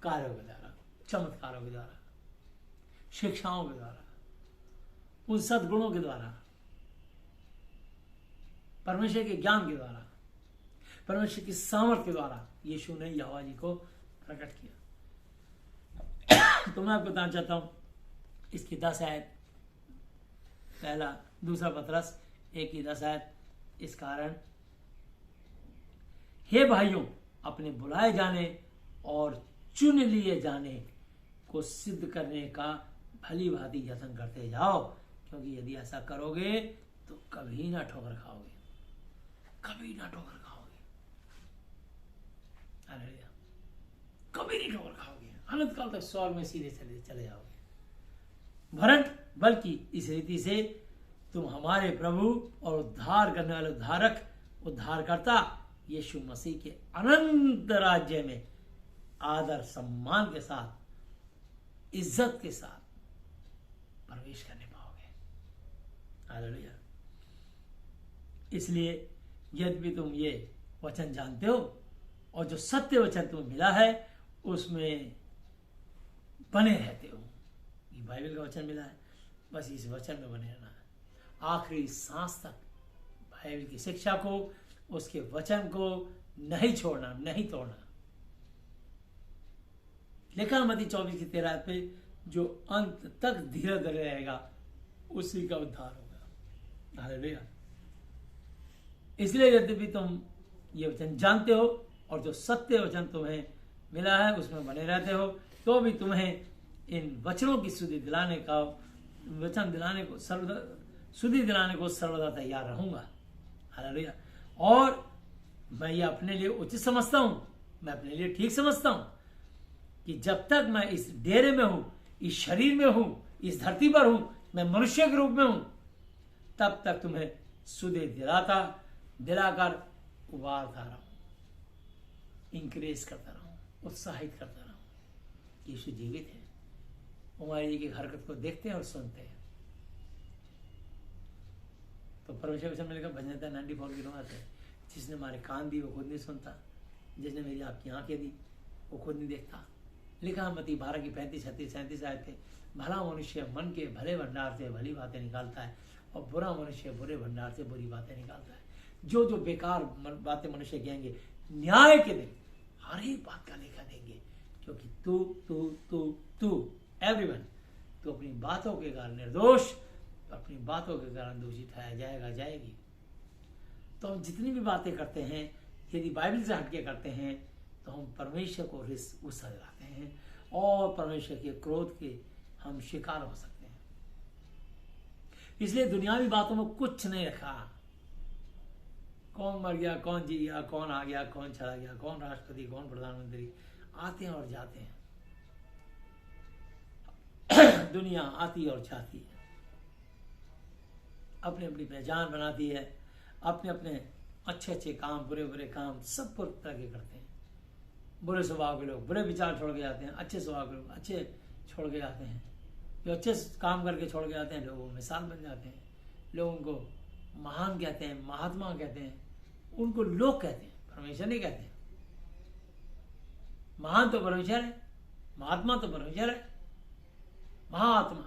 कार्यों के द्वारा, चमत्कारों के द्वारा, शिक्षाओं के द्वारा, उन सद्गुणों के द्वारा, परमेश्वर के ज्ञान के द्वारा, परमेश्वर की सामर्थ्य के द्वारा यीशु ने यहोवा जी को प्रकट किया। तो मैं आपको बताना चाहता हूं इसकी 10 आयत, पहला दूसरा पतरस 1:10 आयत। इस कारण हे भाइयों, अपने बुलाए जाने और चुन लिए जाने को सिद्ध करने का भली भांति यत्न करते जाओ, क्योंकि यदि ऐसा करोगे तो कभी ना ठोकर खाओगे, कभी ना ठोकर खाओगे। हालेलुया। कभी नहीं ठोकर खाओगे, अनंत काल तक स्वर्ग में सीधे चले जाओगे। वरन बल्कि इस रीति से तुम हमारे प्रभु और उद्धार करने वाले उद्धारकर्ता यीशु मसीह के अनंत राज्य में आदर सम्मान के साथ, इज्जत के साथ प्रवेश करने पाओगे। हालेलुया। इसलिए यद्यपि तुम ये वचन जानते हो और जो सत्य वचन तुम्हें मिला है उसमें बने रहते हो, ये बाइबल का वचन मिला है, बस इस वचन में बने रहना है आखिरी सांस तक। बाइबल की शिक्षा को, उसके वचन को नहीं छोड़ना, नहीं तोड़ना। लिखा मत्ती 24:13 पे जो अंत तक धीरे धीरे रहेगा उसी का उद्धार होगा। हालेलुया। इसलिए यद्यपि तुम ये वचन जानते हो और जो सत्य वचन तुम्हें मिला है उसमें बने रहते हो, तो भी तुम्हें इन वचनों की शुद्धि दिलाने को सर्वदा तैयार रहूंगा। हालेलुया। और मैं ये अपने लिए उचित समझता हूं, मैं अपने लिए ठीक समझता हूं कि जब तक मैं इस डेरे में हूं इस शरीर में हूं, इस धरती पर हूं, मैं मनुष्य के रूप में हूं, तब तक तुम्हें सुधे दिलाकर उबारता रहूं, इंक्रेज करता रहूं, उत्साहित करता रहूं। यीशु जीवित है, हमारी जी की हरकत को देखते हैं और सुनते हैं। तो परमेश्वर वचन में लिखा भजन 94 की बात है, जिसने हमारे कान दी वो खुद नहीं सुनता, जिसने मेरी आपकी आंखें दी वो खुद नहीं देखता। लिखा मत्ती 12 की 35, 36, 37 आए थे, भला मनुष्य मन के भले भंडार से भली बातें निकालता है और बुरा मनुष्य बुरे भंडार से बुरी बातें निकालता है। जो बेकार बातें मनुष्य कहेंगे, न्याय के दिन हर एक बात का लेखा देंगे, क्योंकि तू एवरीवन, तो अपनी बातों के कारण निर्दोष, अपनी बातों के कारण दोषी ठहराया जाएगी। तो हम जितनी भी बातें करते हैं, यदि बाइबल से हटके करते हैं, तो हम परमेश्वर को गुस्सा दिलाते हैं और परमेश्वर के क्रोध के हम शिकार हो सकते हैं। इसलिए दुनियावी बातों में कुछ नहीं रखा। कौन मर गया, कौन जी गया, कौन आ गया, कौन चला गया, कौन राष्ट्रपति, कौन प्रधानमंत्री, आते हैं और जाते हैं। दुनिया आती और जाती है, अपनी अपनी पहचान बनाती है, अपने अपने अच्छे अच्छे काम, बुरे बुरे काम सब तरह के करते हैं। बुरे स्वभाव के लोग बुरे विचार छोड़ के जाते हैं, अच्छे स्वभाव के लोग अच्छे छोड़ के जाते हैं। जो अच्छे काम करके छोड़ के जाते हैं, लोग मिसाल बन जाते हैं। लोग उनको महान कहते हैं, महात्मा कहते हैं, उनको लोग कहते हैं, परमेश्वर नहीं कहते हैं। महान तो परमेश्वर है, महात्मा तो परमेश्वर है। महात्मा,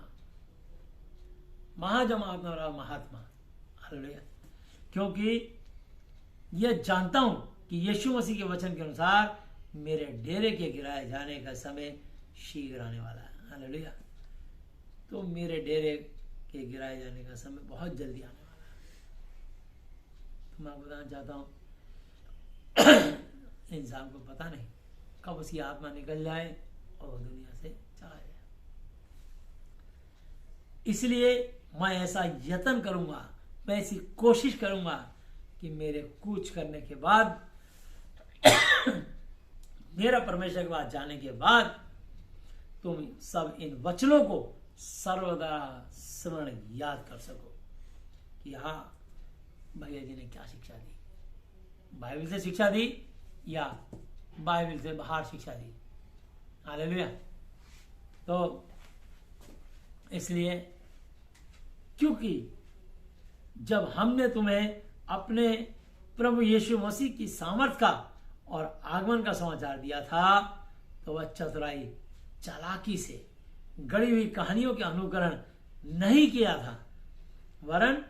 महाजमात्मा और महात्मा, हालेलुया। क्योंकि यह जानता हूं कि यीशु मसीह के वचन के अनुसार मेरे डेरे के गिराए जाने का समय शीघ्र आने वाला है, हालेलुया। तो मेरे डेरे के गिराए जाने का समय बहुत जल्दी आने वाला है। तो मैं बताना चाहता हूं, इंसान को पता नहीं कब उसकी आत्मा निकल जाए और वो दुनिया से चला जाए। इसलिए मैं ऐसा यत्न करूंगा, मैं ऐसी कोशिश करूंगा कि मेरे कूच करने के बाद मेरा परमेश्वर के बाद जाने के बाद तुम सब इन वचनों को सर्वदा स्मरण याद कर सको कि हाँ, भैया जी ने क्या शिक्षा दी, बाइबल से शिक्षा दी या बाइबल से बाहर शिक्षा दी, हालेलुया। तो इसलिए, क्योंकि जब हमने तुम्हें अपने प्रभु यीशु मसीह की सामर्थ का और आगमन का समाचार दिया था, तो वह चतुराई चालाकी से गढ़ी हुई कहानियों के अनुकरण नहीं किया था, वरन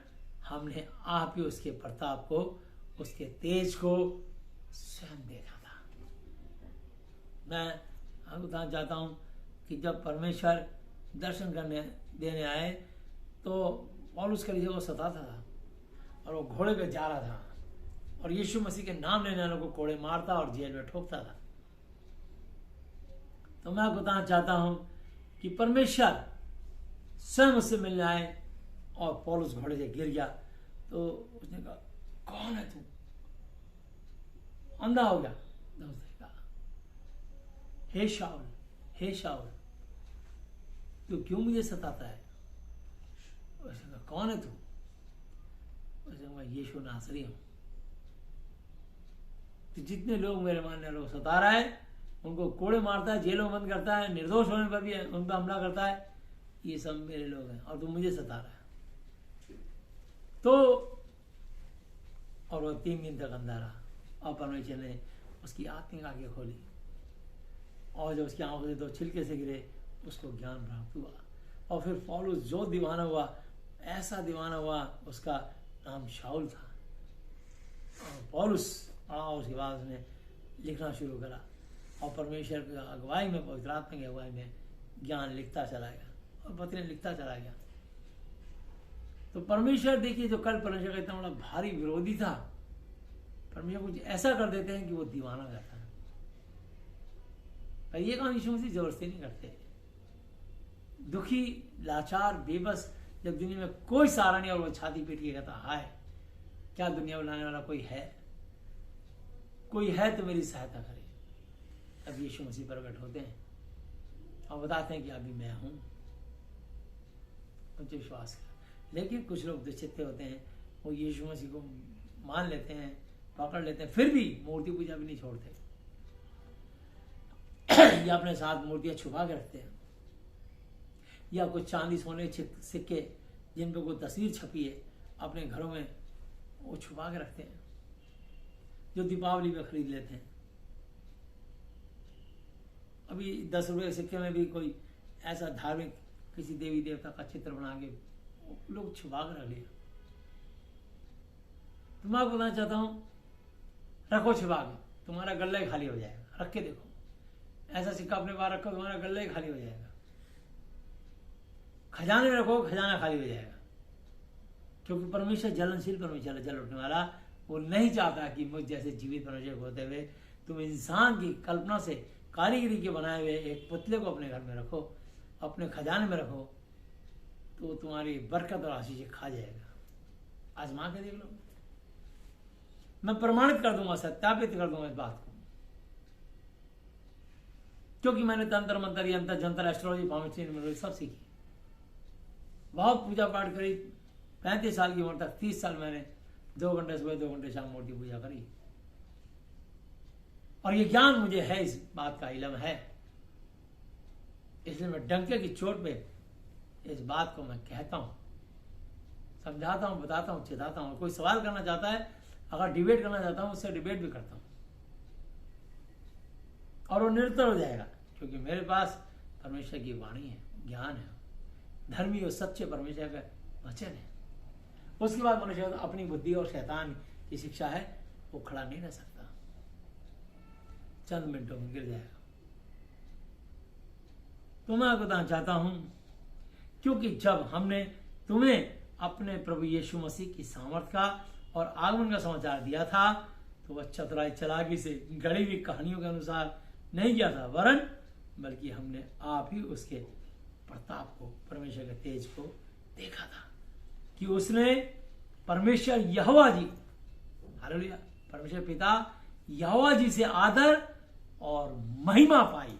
हमने आप ही उसके प्रताप को, उसके तेज को स्वयं देखा था। मैं आपको बताना चाहता हूं कि जब परमेश्वर दर्शन करने देने आए तो पौलुस कलीसिया को सताता था और वो घोड़े पे जा रहा था और यीशु मसीह के नाम लेने वालों को कोड़े मारता और जेल में ठोकता था। तो मैं आपको बताना चाहता हूं कि परमेश्वर स्वयं उससे मिलने आए और पौलुस घोड़े से गिर गया तो उसने कहा, कौन है तू? अंधा हो गया। तो उसने कहा, हे शाऊल, हे शाऊल, तू क्यों मुझे सताता है? उसने कहा, कौन है तू? उसने कहा, यीशु नासरी हूं। तो जितने लोग मेरे मानने वालों को सता रहा है, उनको कोड़े मारता है, जेलों में बंद करता है, निर्दोष होने पर भी उन पर हमला करता है, ये सब मेरे लोग हैं और तू मुझे सता रहा है। तो और वो 3 दिन तक अंधा रहा और परमेश्वर ने उसकी आत्मिक आंखें खोली और जब उसकी आंखों से 2 छिलके से गिरे, उसको ज्ञान प्राप्त हुआ। और फिर पौलुस जो दीवाना हुआ, ऐसा दीवाना हुआ, उसका नाम शाऊल था। और पौलुस उसके बाद उसने लिखना शुरू करा और परमेश्वर की अगुवाई में, पवित्र आत्मा की अगुवाई में ज्ञान लिखता चला गया और पत्रें लिखता चला गया। तो परमेश्वर, देखिए, जो कल परमेश्वर का इतना बड़ा भारी विरोधी था, परमेश्वर कुछ ऐसा कर देते हैं कि वो दीवाना हो जाता है। पर ये काम यीशु मसीह जबरदस्ती नहीं करते। दुखी, लाचार, बेबस जब दुनिया में कोई सहारा नहीं और वो छाती पीट के कहता, हाय, क्या दुनिया बनाने वाला कोई है? कोई है तो मेरी सहायता करे। अब यीशु मसीह प्रकट होते हैं और बताते हैं कि अभी मैं हूं, मुझे विश्वास कर। लेकिन कुछ लोग दुश्चित्ते होते हैं, वो यीशु मसीह को मान लेते हैं, पकड़ लेते हैं, फिर भी मूर्ति पूजा भी नहीं छोड़ते या अपने साथ मूर्तियां छुपा के रखते हैं, या कुछ चांदी सोने सिक्के जिन पे कोई तस्वीर छपी है अपने घरों में वो छुपा के रखते हैं, जो दीपावली पे खरीद लेते हैं। अभी 10 रुपए के सिक्के में भी कोई ऐसा धार्मिक किसी देवी देवता का चित्र बना के लोग छुपा कर रख लिया। तो मैं आपको बताना चाहता हूं, रखो छुपा के, तुम्हारा गल्ला ही खाली हो जाएगा। रख के देखो, ऐसा सिक्का अपने पास रखो, तुम्हारा गल्ला ही खाली हो जाएगा। खजाने में रखो, खजाना खाली हो जाएगा। क्योंकि परमेश्वर जलनशील परमेश्वर है, जल उठने वाला। वो नहीं चाहता कि मुझ जैसे जीवित परमेश्वर को होते हुए तुम इंसान की कल्पना से कारीगरी के बनाए हुए एक पुतले को अपने घर में रखो, अपने खजाने में रखो, तो तुम्हारी बरकत और आशीष खा जाएगा। आजमा के देख लो, मैं प्रमाणित कर दूंगा, सत्यापित कर दूंगा इस बात को, क्योंकि मैंने तंत्र मंत्र यंत्र जंत्र एस्ट्रोलॉजी पामिस्ट्री सब सीखी। बहुत पूजा पाठ करी, 35 साल की उम्र तक 30 साल मैंने 2 घंटे सुबह 2 घंटे शाम मूर्ति पूजा करी, और ये ज्ञान मुझे है, इस बात का इल्म है। इसलिए मैं डंके की चोट पे इस बात को मैं कहता हूं, समझाता हूं, बताता हूं, चेताता हूं। कोई सवाल करना चाहता है, अगर डिबेट करना चाहता हूं, उससे डिबेट भी करता हूं, और वो निरंतर हो जाएगा, क्योंकि मेरे पास परमेश्वर की वाणी है, ज्ञान है, धर्मी और सच्चे परमेश्वर का वचन है। उसके बाद मनुष्य अपनी बुद्धि और शैतान की शिक्षा है, वो खड़ा नहीं रह सकता, चंद मिनटों में गिर जाएगा। तो मैं बताना चाहता हूं, क्योंकि जब हमने तुम्हें अपने प्रभु यीशु मसीह की सामर्थ का और आगमन का समाचार दिया था, तो वह चतुराई चालाकी से गढ़ी हुई कहानियों के अनुसार नहीं किया था, वरन बल्कि हमने आप ही उसके प्रताप को, परमेश्वर के तेज को देखा था, कि उसने परमेश्वर यहोवा जी, हालेलुया, परमेश्वर पिता यहोवा जी से आदर और महिमा पाई।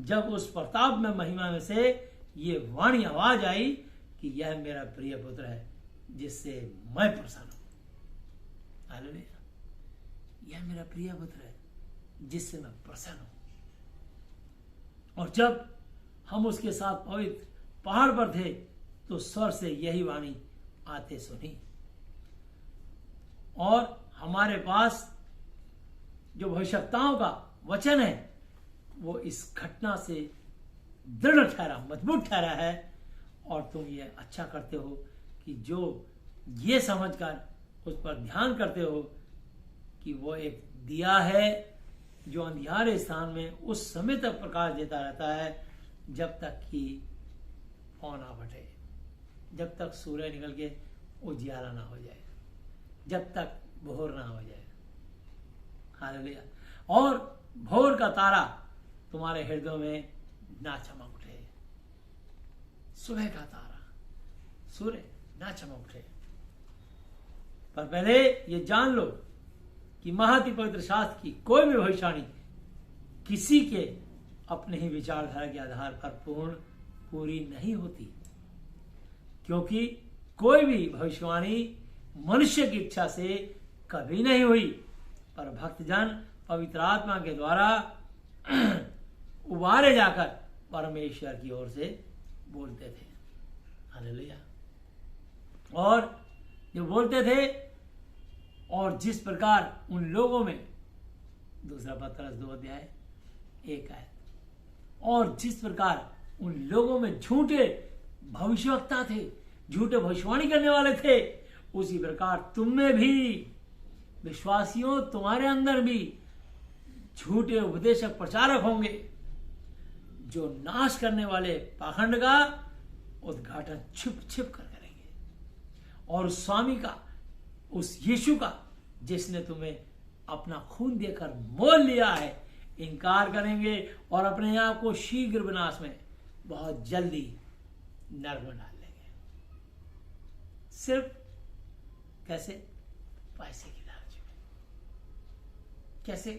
जब उस प्रताप में, महिमा में से ये वाणी आवाज आई कि यह मेरा प्रिय पुत्र है जिससे मैं प्रसन्न हूं। हालेलुया, यह मेरा प्रिय पुत्र है जिससे मैं प्रसन्न हूं। और जब हम उसके साथ पवित्र पहाड़ पर थे, तो स्वर से यही वाणी आते सुनी, और हमारे पास जो भविष्यवक्ताओं का वचन है, वो इस घटना से दृढ़ ठहरा, मजबूत ठहरा है। और तुम ये अच्छा करते हो कि जो ये समझकर उस पर ध्यान करते हो कि वो एक दिया है जो अंधियारे स्थान में उस समय तक प्रकाश देता रहता है, जब तक कि पौ ना फटे, जब तक सूर्य निकल के उजियाला ना हो जाए, जब तक भोर ना हो जाए। हालेलुया। और भोर का तारा तुम्हारे हृदय में ना चमक उठे, सुबह का तारा, सूर्य ना चमक उठे। पर पहले ये जान लो कि महति पवित्र शास्त्र की कोई भी भविष्यवाणी किसी के अपने ही विचारधारा के आधार पर पूरी नहीं होती, क्योंकि कोई भी भविष्यवाणी मनुष्य की इच्छा से कभी नहीं हुई, पर भक्तजन पवित्र आत्मा के द्वारा उबारे जाकर परमेश्वर की ओर से बोलते थे। हालेलुया। और जो बोलते थे, और जिस प्रकार उन लोगों में, दूसरा पत्रस 2:1, और जिस प्रकार उन लोगों में झूठे भविष्यवक्ता थे, झूठे भविष्यवाणी करने वाले थे, उसी प्रकार तुम में भी, विश्वासियों, तुम्हारे अंदर भी झूठे उपदेशक प्रचारक होंगे, जो नाश करने वाले पाखंड का उद्घाटन छिप छिप कर करेंगे, और स्वामी का, उस यीशु का जिसने तुम्हें अपना खून देकर मोल लिया है, इनकार करेंगे, और अपने आप को शीघ्र विनाश में बहुत जल्दी नरक में डाल लेंगे। सिर्फ कैसे? पैसे की लालच में। कैसे?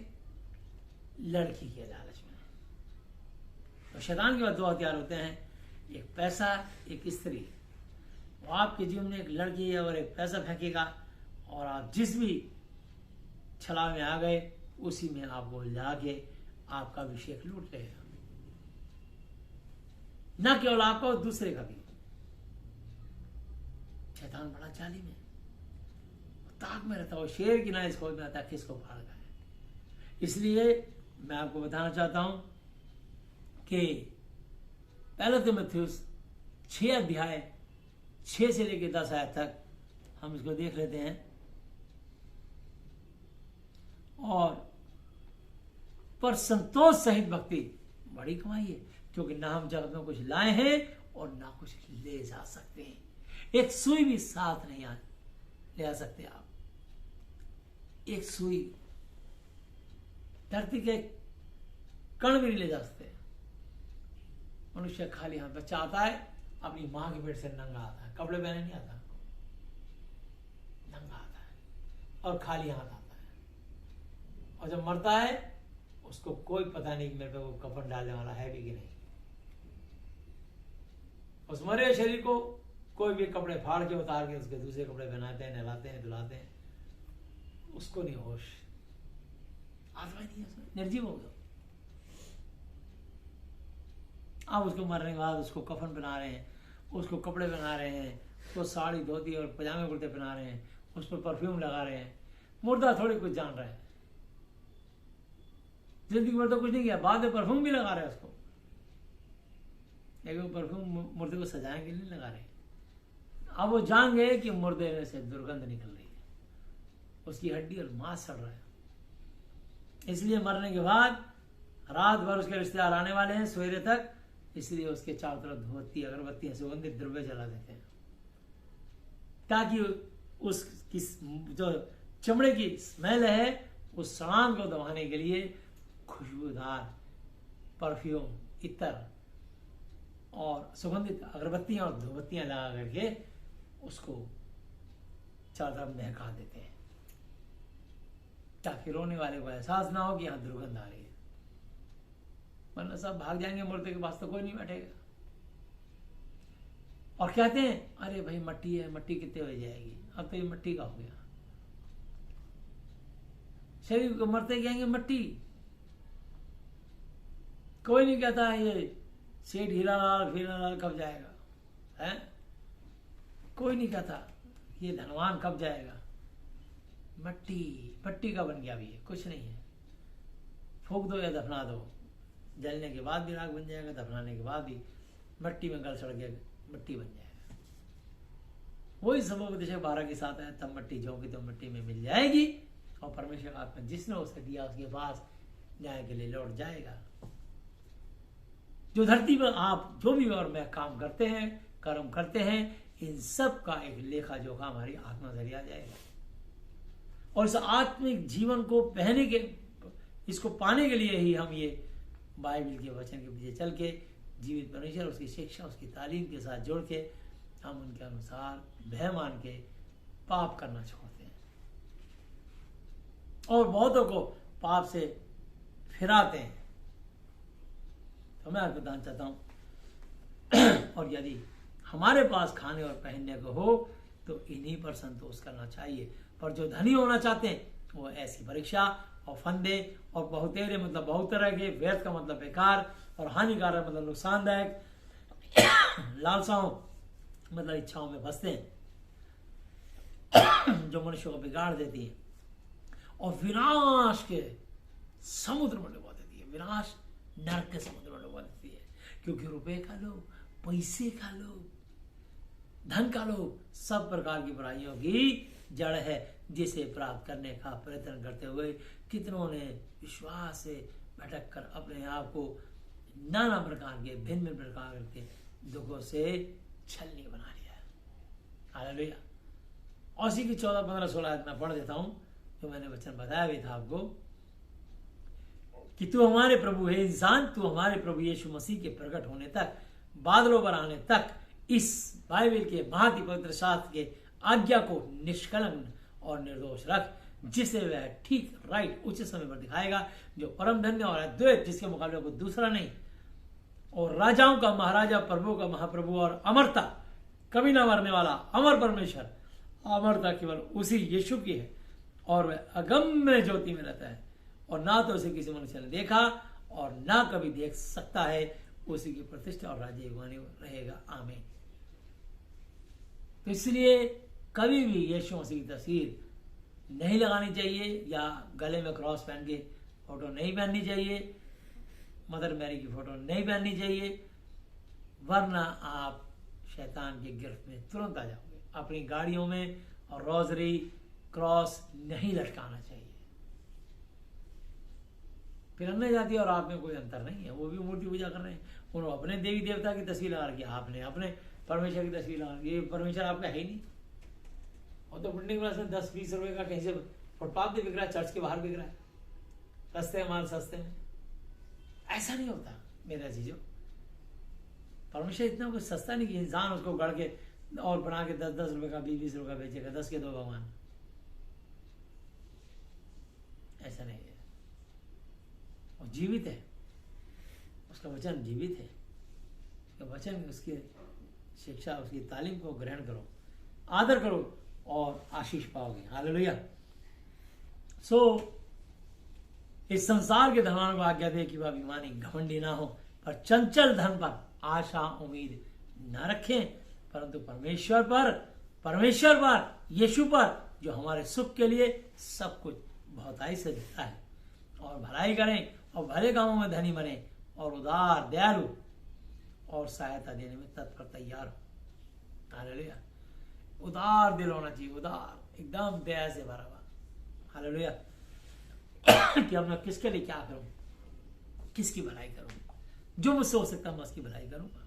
लड़की के लालच में। तो शैतान के बाद दो हथियार होते हैं, एक पैसा, एक स्त्री। वो आपके जीवन में एक लड़की है और एक पैसा फेंकेगा, और आप जिस भी छलाव में आ गए उसी में आपको उलझा के आपका अभिषेक लूट लेगा, न केवल आपका और दूसरे का भी। शैतान बड़ा जालिम है, ताक में रहता है, शेर की ना इस खोज में आता है किसको फाड़ है। इसलिए मैं आपको बताना चाहता हूं कि पहले तीमुथियुस 6 अध्याय 6 से लेकर 10 आयत तक हम इसको देख लेते हैं। और पर संतोष सहित भक्ति बड़ी कमाई है, क्योंकि ना हम जगत में कुछ लाए हैं और ना कुछ ले जा सकते हैं। एक सुई भी साथ नहीं ले आ सकते आप। एक सुई, धरती के कण भी नहीं ले जा सकते। मनुष्य खाली हाथ, बच्चा आता है अपनी मां के पेट से नंगा आता है, कपड़े पहने नहीं आता, नंगा आता है और खाली हाथ आता है। और जब मरता है उसको कोई पता नहीं कि मेरे पे वो कफन डालने वाला है भी कि नहीं। उस मरे हुए शरीर को कोई भी कपड़े फाड़ के उतार के उसके दूसरे कपड़े पहनाते हैं, नहलाते हैं, धुलाते हैं, उसको नहीं होश, आत्मा नहीं है उसमें, निर्जीव हो गया। अब उसको मरने के बाद उसको कफन बना रहे हैं, उसको कपड़े बना रहे हैं, उसको साड़ी धोती और पजामे कुर्ते पहना रहे हैं, उस पर परफ्यूम लगा रहे हैं। मुर्दा थोड़ी कुछ जान रहा है, जिंदगी भर तो कुछ नहीं किया, बाद में परफ्यूम भी लगा रहे हैं उसको, लेकिन परफ्यूम मुर्दे को सजाने के लिए लगा रहे हैं। अब वो जान गए कि मुर्दे में से दुर्गंध निकल रही है, उसकी हड्डी और मांस सड़ रहा है। इसलिए मरने के बाद रात भर उसके रिश्तेदार आने वाले हैं सवेरे तक, इसलिए उसके चारों तरफ धोती, अगरबत्ती, सुगंधित द्रव्य जला देते हैं, ताकि उसकी जो चमड़े की स्मेल है उस सड़ान को दबाने के लिए खुशबूदार परफ्यूम, इत्र और सुगंधित अगरबत्तियां और धूपबत्तियां लगा करके उसको चारों तरफ महका देते हैं, ताकि रोने वाले को एहसास ना हो कि यहां दुर्गंध आ रही है। वरना सब भाग जाएंगे, मुर्दे के पास तो कोई नहीं बैठेगा। और कहते हैं अरे भाई मट्टी है, मट्टी कितने हो जाएगी, अब तो ये मट्टी का हो गया। शरीर को मरते कहेंगे मट्टी, कोई नहीं कहता है ये सेठ हीरालाल कब जाएगा, है कोई नहीं कहता ये धनवान कब जाएगा। मट्टी का बन गया, भी है कुछ नहीं है। फूक दो या दफना दो, जलने के बाद भी राख बन जाएगा, दफनाने के बाद भी मट्टी में गल सड़ के मट्टी बन जाएगा। वही सबोपदेशक 12 के साथ है, तब मट्टी झोंकी तो मट्टी में मिल जाएगी, और परमेश्वर का आत्मा जिसने उसे दिया उसके पास न्याय के लिए लौट जाएगा। जो धरती पर आप जो भी और मैं काम करते हैं, कर्म करते हैं, इन सब का एक लेखा जोखा हमारी आत्मा से आ जाएगा। और इस आत्मिक जीवन को पहने के, इसको पाने के लिए ही हम ये बाइबल के वचन के पीछे चल के जीवित परमेश्वर, उसकी शिक्षा, उसकी तालीम के साथ जोड़ के हम उनके अनुसार भय मान के पाप करना छोड़ते हैं और बहुतों को पाप से फिराते हैं। तो मैं आपको बताना चाहता हूं और यदि हमारे पास खाने और पहनने को हो तो इन्हीं पर संतोष करना चाहिए। पर जो धनी होना चाहते हैं वो ऐसी परीक्षा और फंदे और बहुतेरे मतलब बहुत तरह के, व्यर्थ का मतलब बेकार, और हानिकारक मतलब नुकसानदायक, लालसाओं मतलब इच्छाओं में फंसते हैं जो मनुष्य को बिगाड़ देती है और विनाश के समुद्र में डुबा देती है, विनाश नरक के समुद्र में डुबा देती है। क्योंकि रुपए का लोभ, पैसे का लोभ, धन का लोभ सब प्रकार की बुराइयों की जड़ है, जिसे प्राप्त करने का प्रयत्न करते हुए कितनों ने विश्वास से भटक कर अपने आप को नाना प्रकार के, भिन्न भिन्न प्रकार के दुखों से छलनी बना लिया। हालेलुया। और इसी की 14, 15, 16 मैं पढ़ देता हूं, जो मैंने वचन बताया भी था आपको कि तू हमारे प्रभु है इंसान, तू हमारे प्रभु यीशु मसीह के प्रकट होने तक, बादलों पर आने तक इस बाइबल के महति पवित्र शास्त्र के आज्ञा को निष्कलंक और निर्दोष रख, जिसे वह ठीक, राइट, उचित समय पर दिखाएगा, जो परम धन्य और अद्वैत, जिसके मुकाबले को दूसरा नहीं, राजाओं का महाराजा, प्रभु का महाप्रभु और अमरता कभी ना मरने वाला अमर परमेश्वर, अमरता केवल उसी यीशु की है और वह अगम्य ज्योति में रहता है और ना तो उसे किसी मनुष्य ने देखा और ना कभी देख सकता है। उसी की प्रतिष्ठा और राज्य युगानी रहेगा। आमीन। तो इसलिए कभी भी यीशु मसीह की तस्वीर नहीं लगानी चाहिए या गले में क्रॉस पहन के फोटो नहीं पहननी चाहिए, मदर मैरी की फोटो नहीं पहननी चाहिए, वरना आप शैतान के गिरफ्त में तुरंत आ जाओगे। अपनी गाड़ियों में और रोजरी क्रॉस नहीं लटकाना चाहिए। फिर अन्य जाति और आप में कोई अंतर नहीं है, वो भी मूर्ति पूजा कर रहे हैं, उन्होंने अपने देवी देवता की तस्वीर लगा रखी, आपने अपने परमेश्वर की तस्वीर लगा रखी। ये परमेश्वर आपका है ही नहीं। और तो बिल्डिंग में 10-20 रुपए का कहीं से फुटपाथ भी बिक रहा है, चर्च के बाहर बिक रहा है, सस्ते माल सस्ते में। ऐसा नहीं होता मेरा चीजों। परमेश्वर इतना कुछ सस्ता नहीं कि इंसान उसको गढ़ के और बना के 10-10 रुपए का 20-20 रुपए का बेचेगा। 10 के 2 भगवान, ऐसा नहीं है। और जीवित है, उसका वचन जीवित है। उसका वचन, उसकी शिक्षा, उसकी तालीम को ग्रहण करो, आदर करो और आशीष पाओगे। हालेलुया। इस संसार के धनवान को आज्ञा दे कि वह अभिमानी घमंडी ना हो, पर चंचल धन पर आशा उम्मीद न रखें, परंतु परमेश्वर पर, यीशु पर, जो हमारे सुख के लिए सब कुछ बहुताई से देता है, और भलाई करें और भले कामों में धनी बने और उदार, दयालु और सहायता देने में तत्पर तैयार हो। हालेलुया। उदार दिल होना चाहिए, उदार, एकदम दया से भरा हुआ। हालेलुया। कि अब मैं किसके लिए क्या करूं, किसकी भलाई करूं, जो मुझसे हो सकता है मैं उसकी भलाई करूंगा।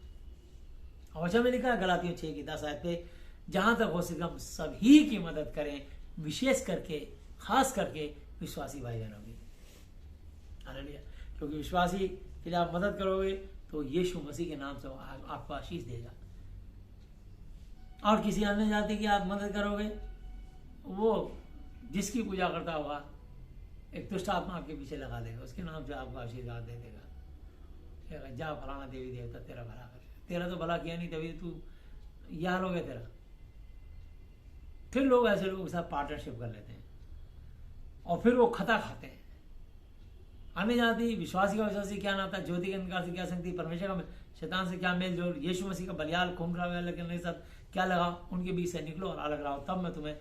और वचन में लिखा है गलातियों 6:10 आयत पे, जहां तक हो सके हम सभी की मदद करें, विशेष करके, खास करके विश्वासी भाई बहनों की। हालेलुया। क्योंकि विश्वासी के लिए आप मदद करोगे तो यीशु मसीह के नाम से आपको आशीष देगा। और किसी अन्य जाति की आप मदद करोगे, वो जिसकी पूजा करता होगा एक दुष्ट आत्मा आपके पीछे लगा देगा, उसके नाम से आपको आशीर्वाद दे देगा। जा फलाना देवी देवता तेरा भला करे, तेरा तो भला किया नहीं तभी तू यार हो गया तेरा। फिर लोग ऐसे लोगों के साथ पार्टनरशिप कर लेते हैं और फिर वो खता खाते हैं। अन्य जाति विश्वासी का विश्वासी क्या नाता, ज्योति के अंधकार से क्या संगति, परमेश्वर का शैतान से क्या मेल जोल, यीशु मसीह का बलियाल खून खराब करने के साथ क्या लगा, उनके बीच से निकलो और अलग रहो, तब मैं तुम्हें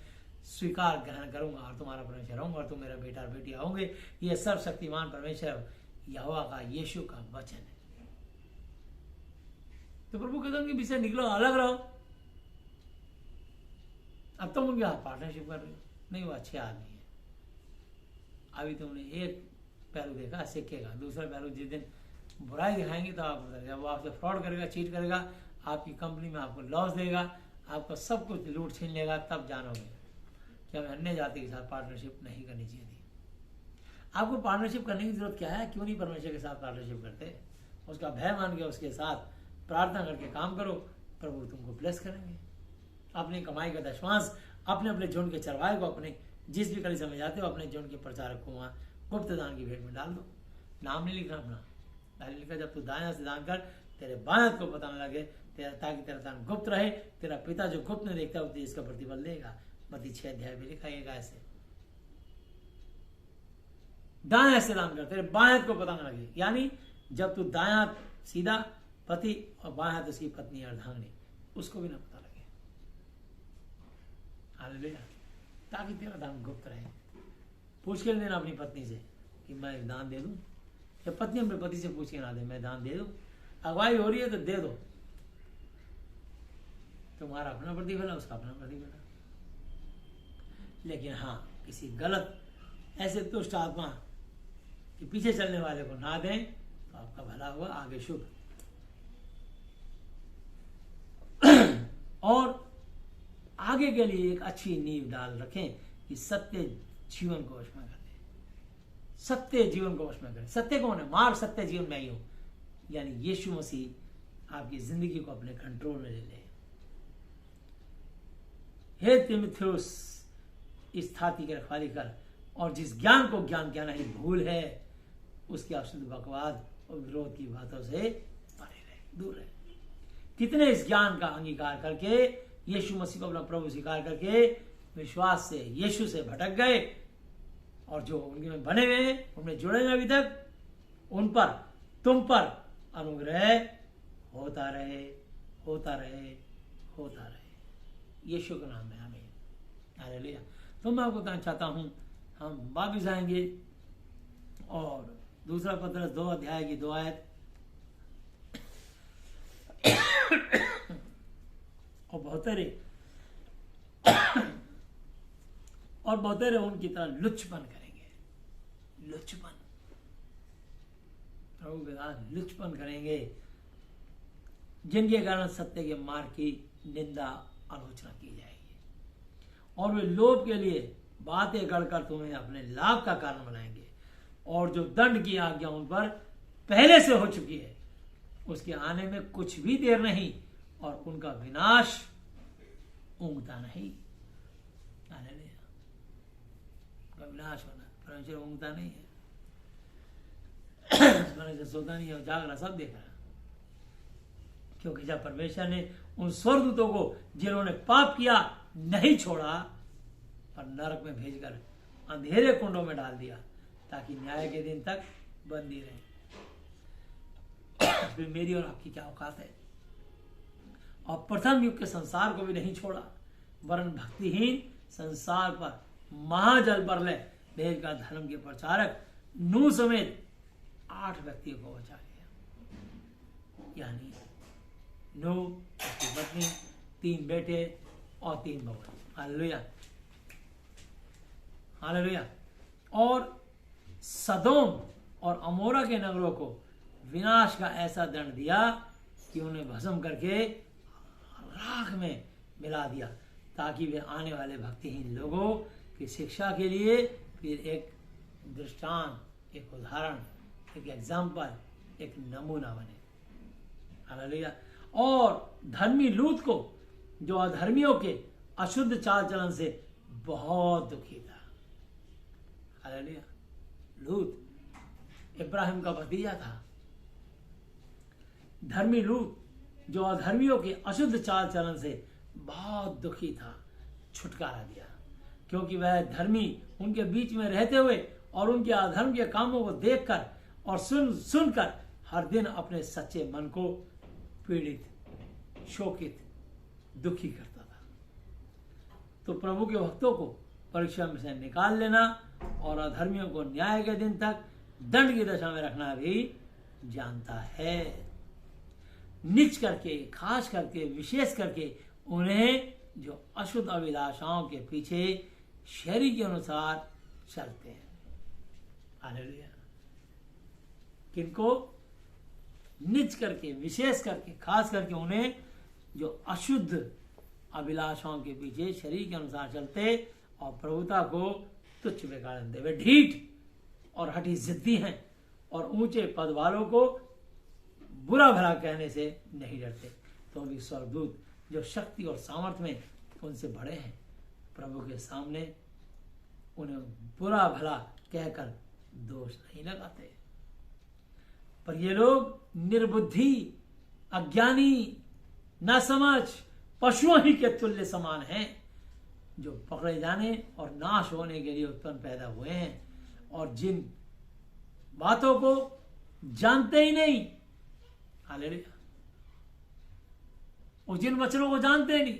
स्वीकार ग्रहण करूंगा और तुम्हारा परमेश्वर होऊंगा और तुम मेरा बेटा और बेटियां होंगे। ये सर्वशक्तिमान परमेश्वर यहोवा का, यीशु का वचन है। तो प्रभु कहते हैं कि बीच से निकलो, अलग रहो। अब तुम उनके हाथ पार्टनरशिप कर रहे हो, नहीं वो अच्छे आदमी है। अभी तुमने एक पहलू देखा सिक्के का, दूसरा पहलू जिस दिन बुराई दिखाएंगे तो आप जब वो आपसे फ्रॉड करेगा, चीट करेगा, आपकी कंपनी में आपको लॉस देगा, आपका सब कुछ लूट छीन लेगा, तब जानोगे कि हमें अन्य जाति के साथ पार्टनरशिप नहीं करनी चाहिए थी। आपको पार्टनरशिप करने की जरूरत क्या है? क्यों नहीं परमेश्वर के साथ पार्टनरशिप करते? उसका भय मान के उसके साथ प्रार्थना करके काम करो, प्रभु तुमको ब्लेस करेंगे। अपनी कमाई का दशमांश अपने अपने झुंड के चरवाहे को, अपने जिस भी कली समय जाते हो, अपने झुंड के प्रचारक को वहां गुप्त दान की भेंट में डाल दो। नाम नहीं लिखना अपना, पहले लिखा जब तू दाएं से दान कर, तेरे बाएं को पता न लगे, ताकि तेरा दान गुप्त रहे, तेरा पिता जो गुप्त में देखता है तुझे इसका प्रतिफल देगा। मत्ती 6 अध्याय में लिखा है ऐसे, दाएं से दान कर, तेरे बाएं को पता न लगे। यानी जब तू दायां सीधा पति और बाएं हाथ उसकी पत्नी अर्धांगिनी, उसको भी ना पता लगे। हालेलुया। ताकि तेरा दान गुप्त रहे। पूछ के देना अपनी पत्नी से कि मैं दान दे दूं, या पत्नी अपने पति से पूछ के ना दे, मैं दान दे दूं। अगुवाई हो रही है तो दे दो, तुम्हारा अपना प्रतिफल है, उसका अपना प्रतिफल है। लेकिन हाँ, किसी गलत ऐसे दुष्ट आत्मा के पीछे चलने वाले को ना दें तो आपका भला हुआ, आगे शुभ। और आगे के लिए एक अच्छी नींव डाल रखें कि सत्य जीवन को वश में कर दे, सत्य जीवन को वश में करें। सत्य कौन है? मार्ग सत्य जीवन में ही हो, यानी यीशु मसीह आपकी जिंदगी को अपने कंट्रोल में ले ले। हे तीमुथियुस, इस थाती की रखवाली कर और जिस ज्ञान को ज्ञान कहना ही भूल है, उसकी अशुद्ध बकवाद और विरोध की बातों से परे रहे। दूर है। कितने इस ज्ञान का अंगीकार करके यीशु मसीह को अपना प्रभु स्वीकार करके विश्वास से यीशु से भटक गए, और जो उनके बने हुए हैं, उनमें जुड़े हैं अभी तक, उन पर, तुम पर अनुग्रह होता रहे, होता रहे, होता रहे। यीशु के नाम में आमीन, हालेलुया। तो मैं आपको कहना चाहता हूं, हम वापिस आएंगे और दूसरा पत्रस 2 अध्याय की 2 आयत और बहुतेरे उनकी तरह लुच्चपन करेंगे, लुच्चपन, प्रभु के साथ लुच्चपन करेंगे, जिनके कारण सत्य के मार्ग की निंदा आलोचना की जाएगी, और वे लोभ के लिए बातें गढ़कर तुम्हें अपने लाभ का कारण बनाएंगे, और जो दंड की आज्ञा उन पर पहले से हो चुकी है, उसके आने में कुछ भी देर नहीं, और उनका विनाश ऊँगता नहीं। विनाश होना, परमेश्वर ऊँगता नहीं है, परमेश्वर सोता नहीं है, जाग रहा, सब देख रहा। क्योंकि जब परमेश्वर ने उन स्वर्गदूतों को जिन्होंने पाप किया नहीं छोड़ा, पर नरक में भेजकर अंधेरे कुंडों में डाल दिया, ताकि न्याय के दिन तक बंदी रहे, फिर मेरी और आपकी क्या औकात है। और प्रथम युग के संसार को भी नहीं छोड़ा, वरन भक्तिहीन संसार पर महाजल प्रलय भेजकर धर्म के प्रचारक नूह समेत 8 व्यक्तियों को बचा लिया। यानी नूह, उसकी पत्नी, 3 बेटे और 3 बहुएं। Hallelujah, hallelujah. और सदोम और अमोरा के नगरों को विनाश का ऐसा दंड दिया कि उन्हें भस्म करके राख में मिला दिया, ताकि वे आने वाले भक्तिहीन लोगों की शिक्षा के लिए फिर एक दृष्टांत, एक उदाहरण, एक एग्जाम्पल, एक नमूना बने। हालेलुया। और धर्मी लूत को, जो अधर्मियों के अशुद्ध चाल चलन से बहुत दुखी था। हालेलुया। लूत इब्राहिम का भतीजा था। धर्मी लूत जो अधर्मियों के अशुद्ध चाल चलन से बहुत दुखी था, छुटकारा दिया, क्योंकि वह धर्मी उनके बीच में रहते हुए और उनके अधर्म के कामों को देखकर और सुनकर हर दिन अपने सच्चे मन को पीड़ित, शोकित, दुखी करता था। तो प्रभु के भक्तों को परीक्षा में से निकाल लेना और अधर्मियों को न्याय के दिन तक दंड की दशा में रखना भी जानता है। निच करके, खास करके, विशेष करके उन्हें जो अशुद्ध अभिलाषाओं के पीछे शरीर के अनुसार चलते हैं। हालेलुया। किनको? निच करके, विशेष करके, खास करके उन्हें जो अशुद्ध अभिलाषाओं के पीछे शरीर के अनुसार चलते और प्रभुता को तुच्छ बेकार जानते। वे ढीठ और हठी जिद्दी हैं और ऊंचे पद वालों को बुरा भला कहने से नहीं डरते। तो भी स्वर्गदूत जो शक्ति और सामर्थ्य में उनसे बड़े हैं, प्रभु के सामने उन्हें बुरा भला कहकर दोष नहीं लगाते। पर ये लोग निर्बुद्धि, अज्ञानी, नासमझ, पशुओं ही के तुल्य समान हैं, जो पकड़े जाने और नाश होने के लिए उत्पन्न पैदा हुए हैं, और जिन बातों को जानते ही नहीं। हालेलुया। और जिन वचनों को जानते नहीं,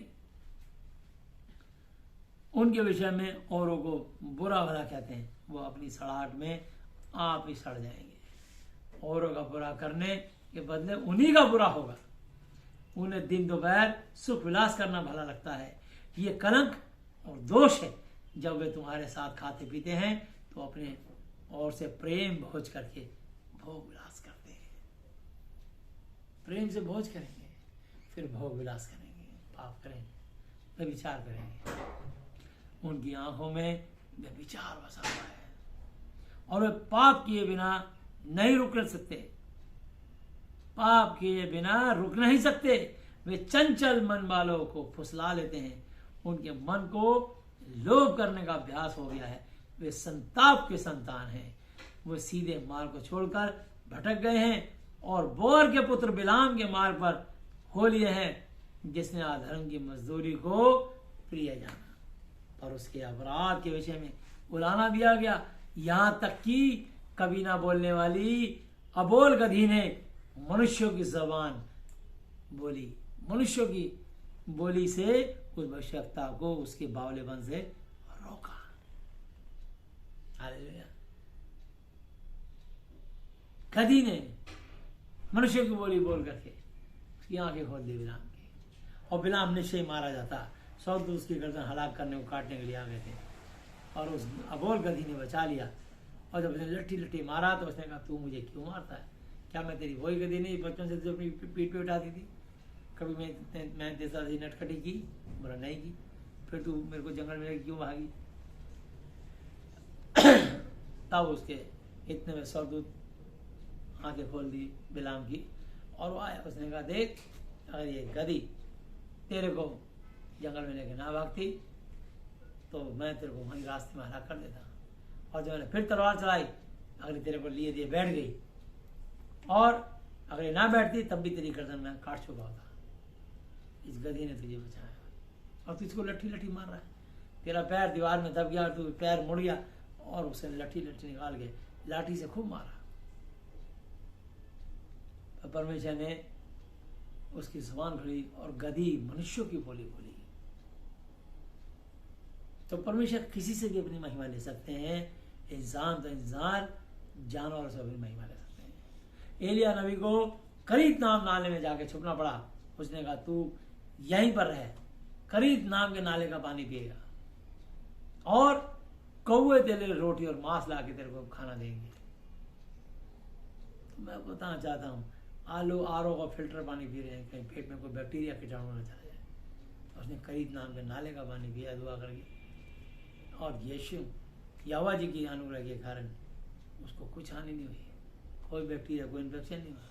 उनके विषय में औरों को बुरा भला कहते हैं। वो अपनी सड़ाहट में आप ही सड़ जाएंगे। औरों का बुरा करने के बदले उन्हीं का बुरा होगा। उन्हें दिन दोपहर सुख विलास करना भला लगता है। ये कलंक और दोष है जब वे तुम्हारे साथ खाते पीते हैं तो अपने और से प्रेम भोज करके भोग विलास करते हैं। प्रेम से भोज करेंगे, फिर भोग विलास करेंगे, पाप करेंगे, व्यभिचार करेंगे। उनकी आंखों में व्यभिचार बसा हुआ है और वे पाप किए बिना नहीं रुक सकते। पाप किए बिना रुक नहीं सकते। वे चंचल मन वालों को फुसला लेते हैं। उनके मन को लोभ करने का अभ्यास हो गया है। वे संताप के संतान हैं। वे सीधे मार्ग को छोड़कर भटक गए हैं और बोर के पुत्र बिलाम के मार्ग पर हो लिए हैं, जिसने अधर्म की मजदूरी को प्रिय जाना और उसके अपराध के विषय में उलाना दिया गया। यहां तक कि कभी ना बोलने वाली अबोल गधी ने मनुष्यों की जबान बोली, मनुष्यों की बोली से उस भविष्यवक्ता को उसके बावलेपन से रोका। हालेलुया। गधी ने मनुष्य की बोली बोल करके उसकी आंखें खोल दी बिलाम की, और बिलाम निश्चय मारा जाता। सब उसकी गर्दन हलाक करने को काटने के लिए आ गए थे, और उस अबोल गधी ने बचा लिया। और जब उसने लट्ठी लट्ठी मारा तो उसने कहा, तू मुझे क्यों मारता है? क्या मैं तेरी वही गधी नहीं बचपन से जो अपनी पीठ पे उठाती थी? कभी मैं तेरे साथ नटखटी की? बोला नहीं की। फिर तू मेरे को जंगल में क्यों भागी? तब उसके इतने में स्वर्गदूत आंखें खोल दी बिलाम की, और वो आया। उसने कहा, देख, अगर ये गधी तेरे को जंगल में लेके ना भागती तो मैं तेरे को वहीं रास्ते में हलाक कर देता। और जब मैंने फिर तलवार चलाई, अगर तेरे को लिए दिए बैठ गई, और अगर ये ना बैठती तब भी तेरी गर्दन में काट चुका होता। इस गधी ने तुझे बचाया, और तुझको लट्ठी लट्ठी मार रहा है। तेरा पैर दीवार में दब गया, तू पैर मुड़ गया, और उसने लट्ठी लट्ठी निकाल के लाठी से खूब मारा। तो परमेश्वर ने उसकी जुबान खुली और गधी मनुष्यों की बोली बोली। तो परमेश्वर किसी से भी अपनी महिमा ले सकते हैं। इंसान तो इंसान, जानवर से भी महिमा ले सकते हैं। एलिया नबी को करीत नाम नाले में जाके छुपना पड़ा। उसने कहा, तू यहीं पर रह, करीत नाम के नाले का पानी पिएगा, और कौवे तेरे लिए रोटी और मांस ला के तेरे को खाना देंगे। तो मैं बताना चाहता हूँ, आलू आरओ का फिल्टर पानी पी रहे हैं, कहीं पेट में कोई बैक्टीरिया कीटाणु न चला जाए। तो उसने करीत नाम के नाले का पानी पिया दुआ करके, और यीशु यहोवा जी की अनुग्रह के कारण उसको कुछ हानि नहीं हुई, कोई बैक्टीरिया, कोई इन्फेक्शन नहीं हुआ।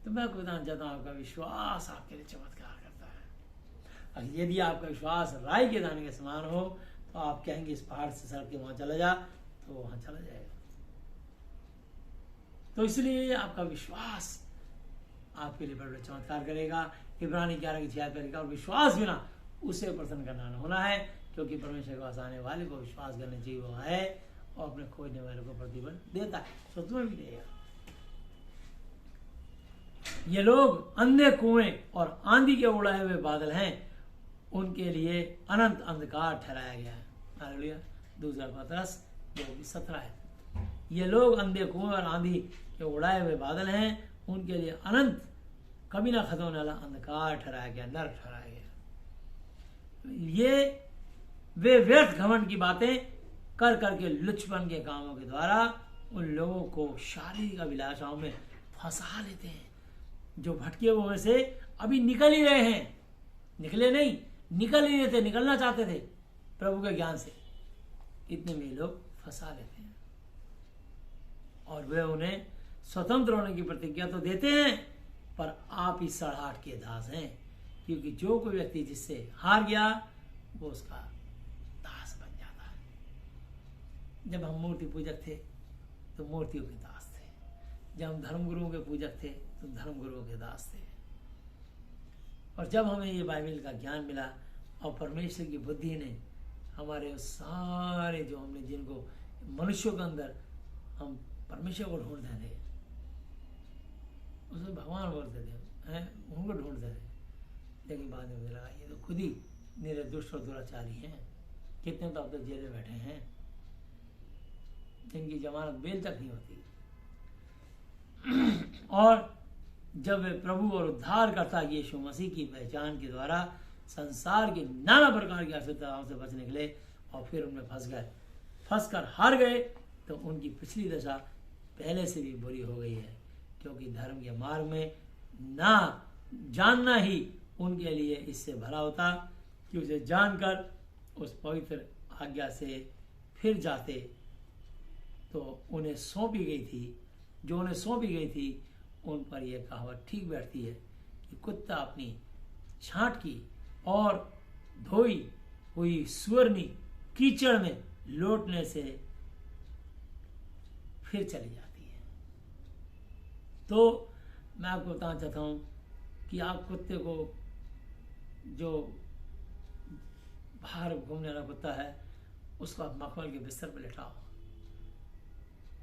तो मैं बताना चाहता हूँ, आपका विश्वास आपके लिए चमत्कार करता है। और यदि आपका विश्वास राई के दाने के समान हो तो आप कहेंगे इस पहाड़ से सड़क के वहां चला जा, तो वहां चला जाएगा। तो इसलिए आपका विश्वास आपके लिए बड़े चमत्कार करेगा। इब्रानी 11 की 6 पर लिखा, और विश्वास बिना उसे प्रसन्न करना न होना है, क्योंकि परमेश्वर के पास आने वाले को विश्वास करना चाहिए, वो है और अपने खोजने वाले को प्रतिफल देता है। तो तुम्हें भी देगा। ये लोग अंधे कुएं और आंधी के उड़ाए हुए बादल हैं, उनके लिए अनंत अंधकार ठहराया गया है। हालेलुया। 2 पतरस 2:17 है। ये लोग अंधे कुएं और आंधी के उड़ाए हुए बादल हैं, उनके लिए अनंत कभी ना खत्म होने वाला अंधकार ठहराया गया, नरक ठहराया गया। ये वे व्यर्थ घमंड की बातें कर करके लुचपन के कामों के द्वारा उन लोगों को शारीरिक अभिलाषाओं में फंसा लेते हैं, जो भटके हुए से अभी निकल ही रहे हैं। निकले नहीं, निकल ही रहे थे, निकलना चाहते थे प्रभु के ज्ञान से, इतने में लोग फंसा लेते हैं। और वे उन्हें स्वतंत्र होने की प्रतिज्ञा तो देते हैं, पर आप ही सड़ाहट के दास हैं, क्योंकि जो कोई व्यक्ति जिससे हार गया वो उसका दास बन जाता है। जब हम मूर्ति पूजक थे तो मूर्तियों के दास थे, जब हम धर्मगुरुओं के पूजक थे तो धर्मगुरुओं के दास थे। और जब हमें ये बाइबल का ज्ञान मिला और परमेश्वर की बुद्धि ने हमारे सारे जो हमने जिनको मनुष्यों के अंदर हम परमेश्वर को ढूंढते थे, उसमें भगवान बोलते थे हैं, उनको ढूंढते थे, लेकिन बाद में मुझे लगा ये तो खुद ही मेरे दुष्ट और दुराचारी हैं। कितने तो अब तक जेल में बैठे हैं, जिनकी जमानत बेल तक नहीं होती। और जब वे प्रभु और उद्धारकर्ता यीशु मसीह की पहचान के द्वारा संसार की नाना प्रकार की असुविधाओं से बच निकले और फिर उनमें फंस कर हार गए, तो उनकी पिछली दशा पहले से भी बुरी हो गई है, क्योंकि धर्म के मार्ग में ना जानना ही उनके लिए इससे भला होता कि उसे जानकर उस पवित्र आज्ञा से फिर जाते तो उन्हें सौंपी गई थी, जो उन्हें सौंपी गई थी उन पर यह कहावत ठीक बैठती है कि कुत्ता अपनी छांट की और धोई हुई सुअरनी कीचड़ में लौटने से फिर चली जाती है। तो मैं आपको बताना चाहता हूँ कि आप कुत्ते को, जो बाहर घूमने वाला कुत्ता है, उसको आप मखमल के बिस्तर पर लेटाओ,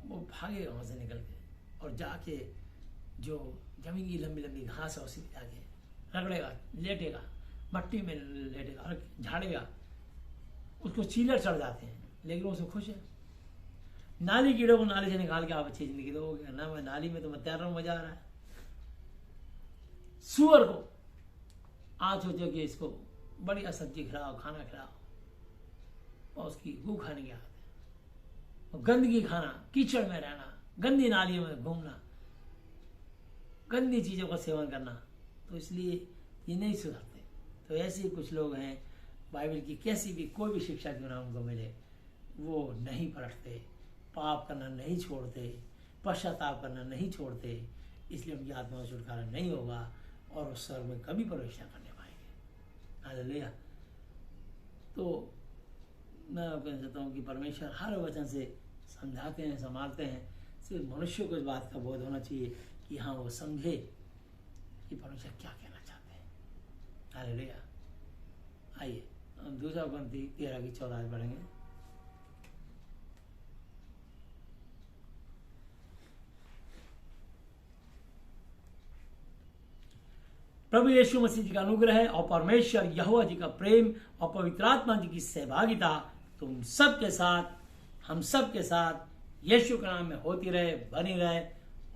वो भागेगा वहाँ से निकल के और जाके जो जमीन की लंबी लंबी घास है उसी पे जाके रगड़ेगा, लेटेगा, मट्टी में लेटेगा और झाड़ेगा। उसको चीलर चढ़ जाते हैं लेकिन वो उसमें खुश है। नाली कीड़ों को नाली से निकाल के आप अच्छी जिंदगी दोगे ना, मैं नाली में तो मैं तैर रहा हूँ, मजा आ रहा है। सुअर को आज सोचो कि इसको बढ़िया सब्जी खिलाओ, खाना खिलाओ और उसकी गू खाने की आदत है, और गंदगी खाना, कीचड़ में रहना, गंदी नालियों में घूमना, गंदी चीजों का सेवन करना, तो इसलिए ये नहीं सुधरते। तो ऐसे ही कुछ लोग हैं, बाइबल की कैसी भी कोई भी शिक्षा क्यों ना उनको मिले, वो नहीं पलटते, पाप करना नहीं छोड़ते, पश्चाताप करना नहीं छोड़ते, इसलिए उनकी आत्मा का छुटकारा नहीं होगा और वो स्वर्ग में कभी प्रवेश न करने पाएंगे। हालेलुया। तो मैं कहना चाहता हूँ कि परमेश्वर हर वचन से समझाते हैं, संभालते हैं। सिर्फ मनुष्य को इस बात का बोध होना चाहिए कि हाँ, वो समझे कि परमेश्वर क्या कहना चाहते हैं। हालेलुया। आइए हम 2 Corinthians 13-14 पढ़ेंगे। प्रभु यीशु मसीह जी का अनुग्रह और परमेश्वर यहोवा जी का प्रेम और पवित्र आत्मा जी की सहभागिता तुम सबके साथ, हम सब के साथ यीशु के नाम में होती रहे, बनी रहे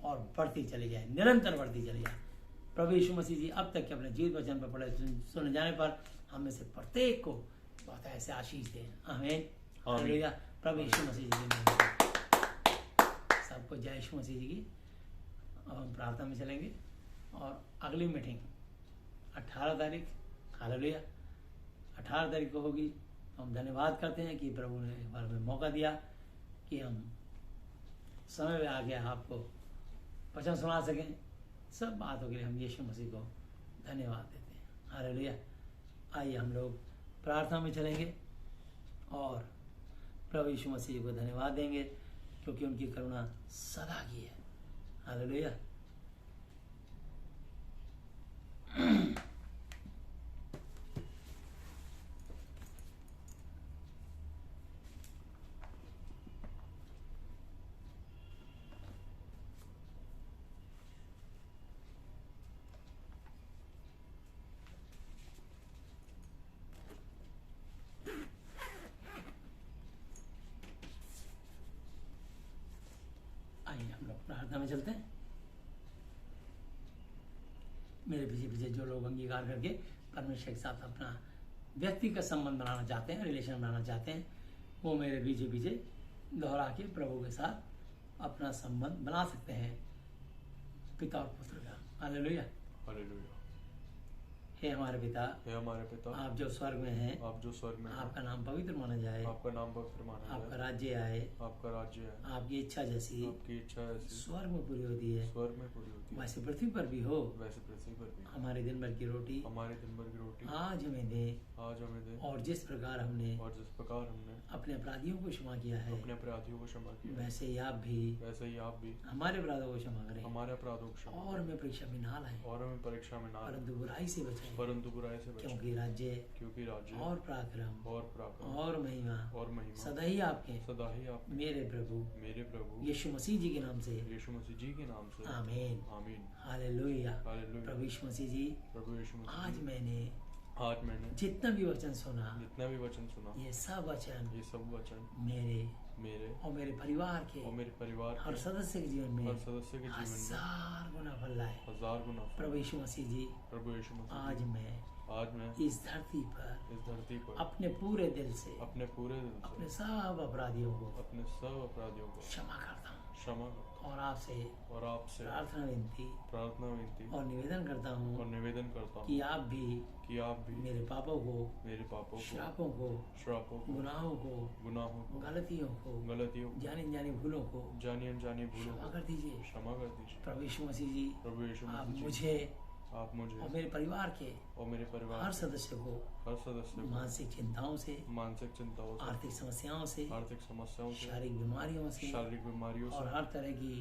और बढ़ती चली जाए, निरंतर बढ़ती चली जाए। प्रभु यीशु मसीह जी अब तक के अपने जीवित वचन पर पढ़े सुने जाने पर हम में से प्रत्येक को बहुत ऐसे आशीष दें। आमीन। हालेलुया। प्रभु यीशु मसीह जी की सबको जय यीशु मसीह जी की। अब हम प्रार्थना में चलेंगे और अगली मीटिंग 18 तारीख, हालेलुया, 18 तारीख को होगी। तो हम धन्यवाद करते हैं कि प्रभु ने एक बार में मौका दिया कि हम समय में आके आपको वचन सुना सकें। सब बातों के लिए हम यीशु मसीह को धन्यवाद देते हैं। हालेलुया। आइए हम लोग प्रार्थना में चलेंगे और प्रभु यीशु मसीह को धन्यवाद देंगे क्योंकि उनकी करुणा सदा की है। हालेलुया। प्रार्थना में चलते हैं। मेरे पीछे पीछे जो लोग अंगीकार करके परमेश्वर के साथ अपना व्यक्तिगत संबंध बनाना चाहते हैं, रिलेशन बनाना चाहते हैं, वो मेरे पीछे पीछे दोहरा के प्रभु के साथ अपना संबंध बना सकते हैं, पिता और पुत्र का। हालेलुया। हालेलुया। हे हमारे पिता, आप जो स्वर्ग में हैं, आपका नाम पवित्र माना जाए, आपका राज्य आए, आपकी इच्छा जैसी स्वर्ग में पूरी होती है, वैसे पृथ्वी पर भी हो। हमारे दिन भर की रोटी आज हमें दे, और जिस प्रकार हमने अपने अपराधियों को क्षमा किया है, वैसे ही आप भी हमारे अपराधों को क्षमा करें, और हमें परीक्षा में ना लाएं, परंतु बुराई से बचाएं, क्योंकि राज्य और पराक्रम और महिमा सदा ही आपके, मेरे प्रभु यीशु मसीह जी के नाम से। आमीन। हालेलुया। प्रभु यीशु मसीह जी, आज मैंने जितना भी वचन सुना, ये सब वचन मेरे और मेरे परिवार के हर सदस्य के जीवन में 1000 गुना फल लाए। प्रभु यीशु मसीह जी, आज मैं इस धरती पर अपने पूरे दिल से अपने सब अपराधियों को क्षमा करता हूँ और आपसे प्रार्थना विनती और निवेदन करता हूँ कि आप भी मेरे पापों को, श्रापों को, गुनाहों को, गलतियों को, जानी अनजानी भूलों को क्षमा कर दीजिए। प्रभु यीशु मसीह जी, आप मुझे आप मुझे और मेरे परिवार के और मेरे परिवार हर सदस्य को मानसिक चिंताओं से, मानसिक चिंताओं से, आर्थिक समस्याओं से, शारीरिक बीमारियों से और हर तरह की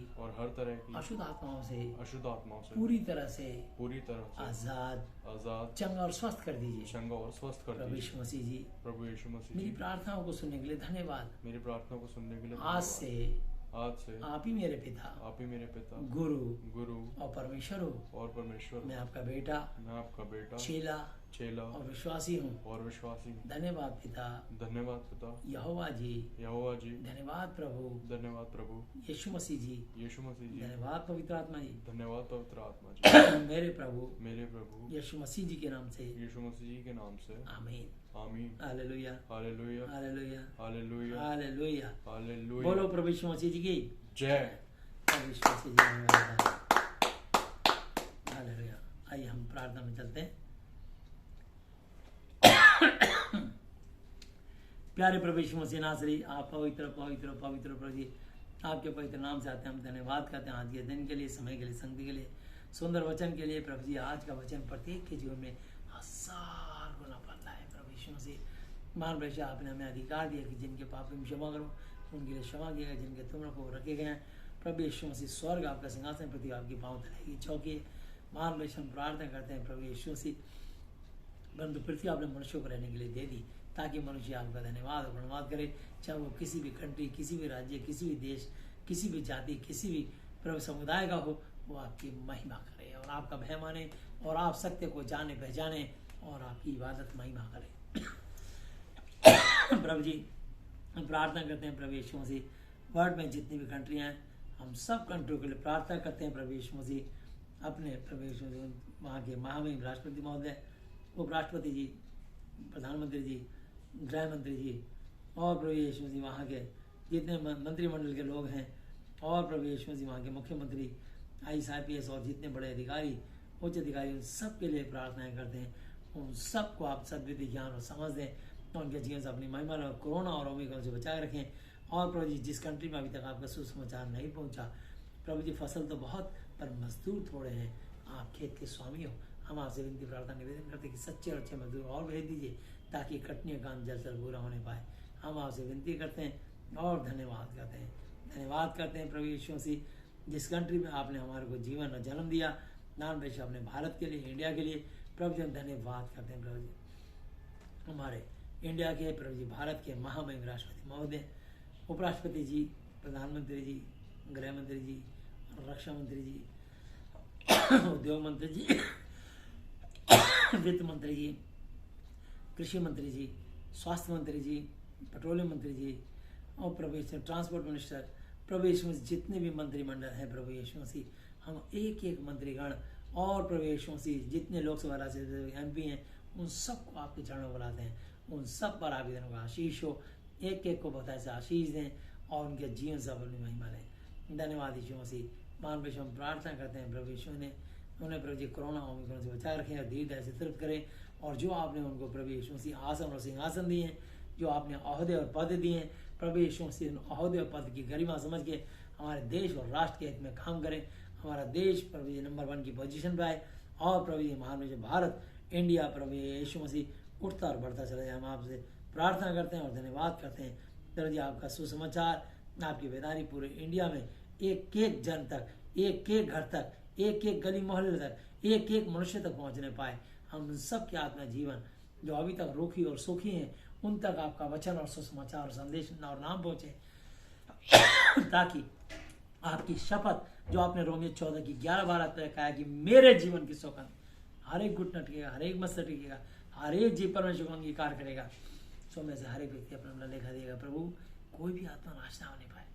अशुद्ध आत्माओं से पूरी तरह से आजाद, चंगा और स्वस्थ कर दीजिए। प्रभु यीशु मसीह जी, मेरी प्रार्थनाओं को सुनने के लिए धन्यवाद। आज से आप ही मेरे पिता, गुरु और परमेश्वर हो। मैं आपका बेटा, चेला और विश्वासी हूँ। धन्यवाद पिता। यहोवा जी, धन्यवाद प्रभु। यीशु मसीह जी, धन्यवाद पवित्र आत्मा जी। मेरे प्रभु यीशु मसीह जी के नाम से आमीन। Hallelujah, hallelujah. बोलो प्रभु यीशु मसीह जी की जय। प्रभु यीशु मसीह जी धन्यवाद। हालेलुया। आइए हम प्रार्थना में चलते हैं। प्यारे प्रभु यीशु मसीह नासरी, आप पवित्र प्रभु जी, आपके पवित्र नाम से आते हैं। हम धन्यवाद करते हैं आज के दिन के लिए, समय के लिए, संगति के लिए, सुंदर वचन के लिए। प्रभु जी, आज का वचन प्रत्येक के जीवन में 1000 गुना फलता है। प्रभु यीशु मसीह मान प्रभु, आपने हमें अधिकार दिया कि जिनके पाप में क्षमा करो, उनके लिए क्षमा किया गया, जिनके तुम को रखे गए हैं। प्रभु यीशु मसीह, स्वर्ग आपका सिंहासन, पृथ्वी आपकी पांव तले की चौकी है। मान प्रभु, हम प्रार्थना करते हैं प्रभु यीशु मसीह, परंतु पृथ्वी आपने मनुष्यों को रहने के लिए दे दी ताकि मनुष्य आपका धन्यवाद और प्रणवाद करे। चाहे वो किसी भी कंट्री, किसी भी राज्य, किसी भी देश, किसी भी जाति, किसी भी प्रभु समुदाय का हो, वो आपकी महिमा करे और आपका भय माने और आप सत्य को जाने पहचाने और आपकी इबादत महिमा करे। प्रभु जी, हम प्रार्थना करते हैं प्रभु यीशु मसीह, वर्ल्ड में जितनी भी कंट्रियां हैं, हम सब कंट्रियों के लिए प्रार्थना करते हैं प्रभु यीशु मसीह। अपने प्रभु यीशु मसीह, वहाँ के महामहिम राष्ट्रपति महोदय, उपराष्ट्रपति जी, प्रधानमंत्री जी, गृह मंत्री जी और प्रभु यीशु मसीह, वहाँ के जितने मंत्रिमंडल के लोग हैं और प्रभु यीशु मसीह, वहाँ के मुख्यमंत्री, IAS और जितने बड़े अधिकारी, उच्च अधिकारी, उन सब के लिए प्रार्थनाएं करते हैं। उन सबको आप सद्बुद्धि, ज्ञान और समझ दें और उनके जीवन से अपनी महिमा और कोरोना और ओमिक्रॉन से बचाए रखें। और प्रभु जी, जिस कंट्री में अभी तक आपका सुसमाचार नहीं पहुँचा, प्रभु जी, फसल तो बहुत पर मजदूर थोड़े हैं। आप खेत के स्वामी हो। हम आपसे विनती प्रार्थना निवेदन करते हैं कि सच्चे और अच्छे मजदूर और भेज दीजिए ताकि कटनी का काम जल्द से जल्द पूरा होने पाए। हम आपसे विनती करते हैं और धन्यवाद करते हैं प्रभु यीशु मसीह, जिस कंट्री में आपने हमारे को जीवन और जन्म दिया, नाम बेशा अपने भारत के लिए, इंडिया के लिए। प्रभु जी, हम धन्यवाद करते हैं प्रभु जी, हमारे इंडिया के, प्रभु जी, भारत के महामहिम राष्ट्रपति महोदय, उपराष्ट्रपति जी, प्रधानमंत्री जी, गृह मंत्री जी, रक्षा मंत्री जी, उद्योग मंत्री जी, वित्त मंत्री जी, कृषि मंत्री जी, स्वास्थ्य मंत्री जी, पेट्रोलियम मंत्री जी और प्रभु यीशु ट्रांसपोर्ट मिनिस्टर, प्रभु यीशु मसीह, जितने भी मंत्रिमंडल हैं प्रभु यीशु मसीह, हम एक एक मंत्रीगण और प्रभु यीशु मसीह, जितने लोकसभा राज्य MP हैं, उन सबको आपके चरणों बुलाते हैं। उन सब पर आप दिनों का आशीष हो, एक एक को बताए से आशीष दें और उनके जीवन से अपनी महिमा लें। धन्यवाद यीशु मसीह। मान प्रभु, हम प्रार्थना करते हैं प्रभु यीशु ने उन्हें प्रभु जी कोरोना ओमिक्रॉन से बचाए रखें और दीर्घ से तृप्त करें। और जो आपने उनको प्रभु यीशु मसीह आसन और सिंहासन दिए हैं, जो आपने ओहदे और पद दिए हैं, प्रभु यीशु मसीह ओहदे और पद की गरिमा समझ के हमारे देश और राष्ट्र के हित में काम करें। हमारा देश प्रभु जी नंबर 1 की पोजीशन पे आए और प्रभु जी महान भारत, इंडिया, प्रभु यीशु मसीह उठता और बढ़ता चला जाए। हम आपसे प्रार्थना करते हैं और धन्यवाद करते हैं प्रभु जी, आपका सुसमाचार, आपकी बेदारी पूरे इंडिया में एक एक जन तक, एक एक घर तक, एक एक गली मोहल्ले तक, एक एक मनुष्य तक पहुंचने पाए। हम सब के आत्मा जीवन जो अभी तक रूखी और सूखी हैं, उन तक आपका वचन और सुसमाचार और संदेश और नाम पहुंचे, ताकि आपकी शपथ जो आपने रोमियो 14 की 11-12 तक कहा कि मेरे जीवन की सौगंध, हर एक घुटना टिकेगा, हर एक मस्त टिकेगा, हर एक जीव परमेश्वर को अंगीकार करेगा, सो में से हर एक व्यक्ति अपना लेखा देगा। प्रभु, कोई भी आत्मा नाश ना होने पाए।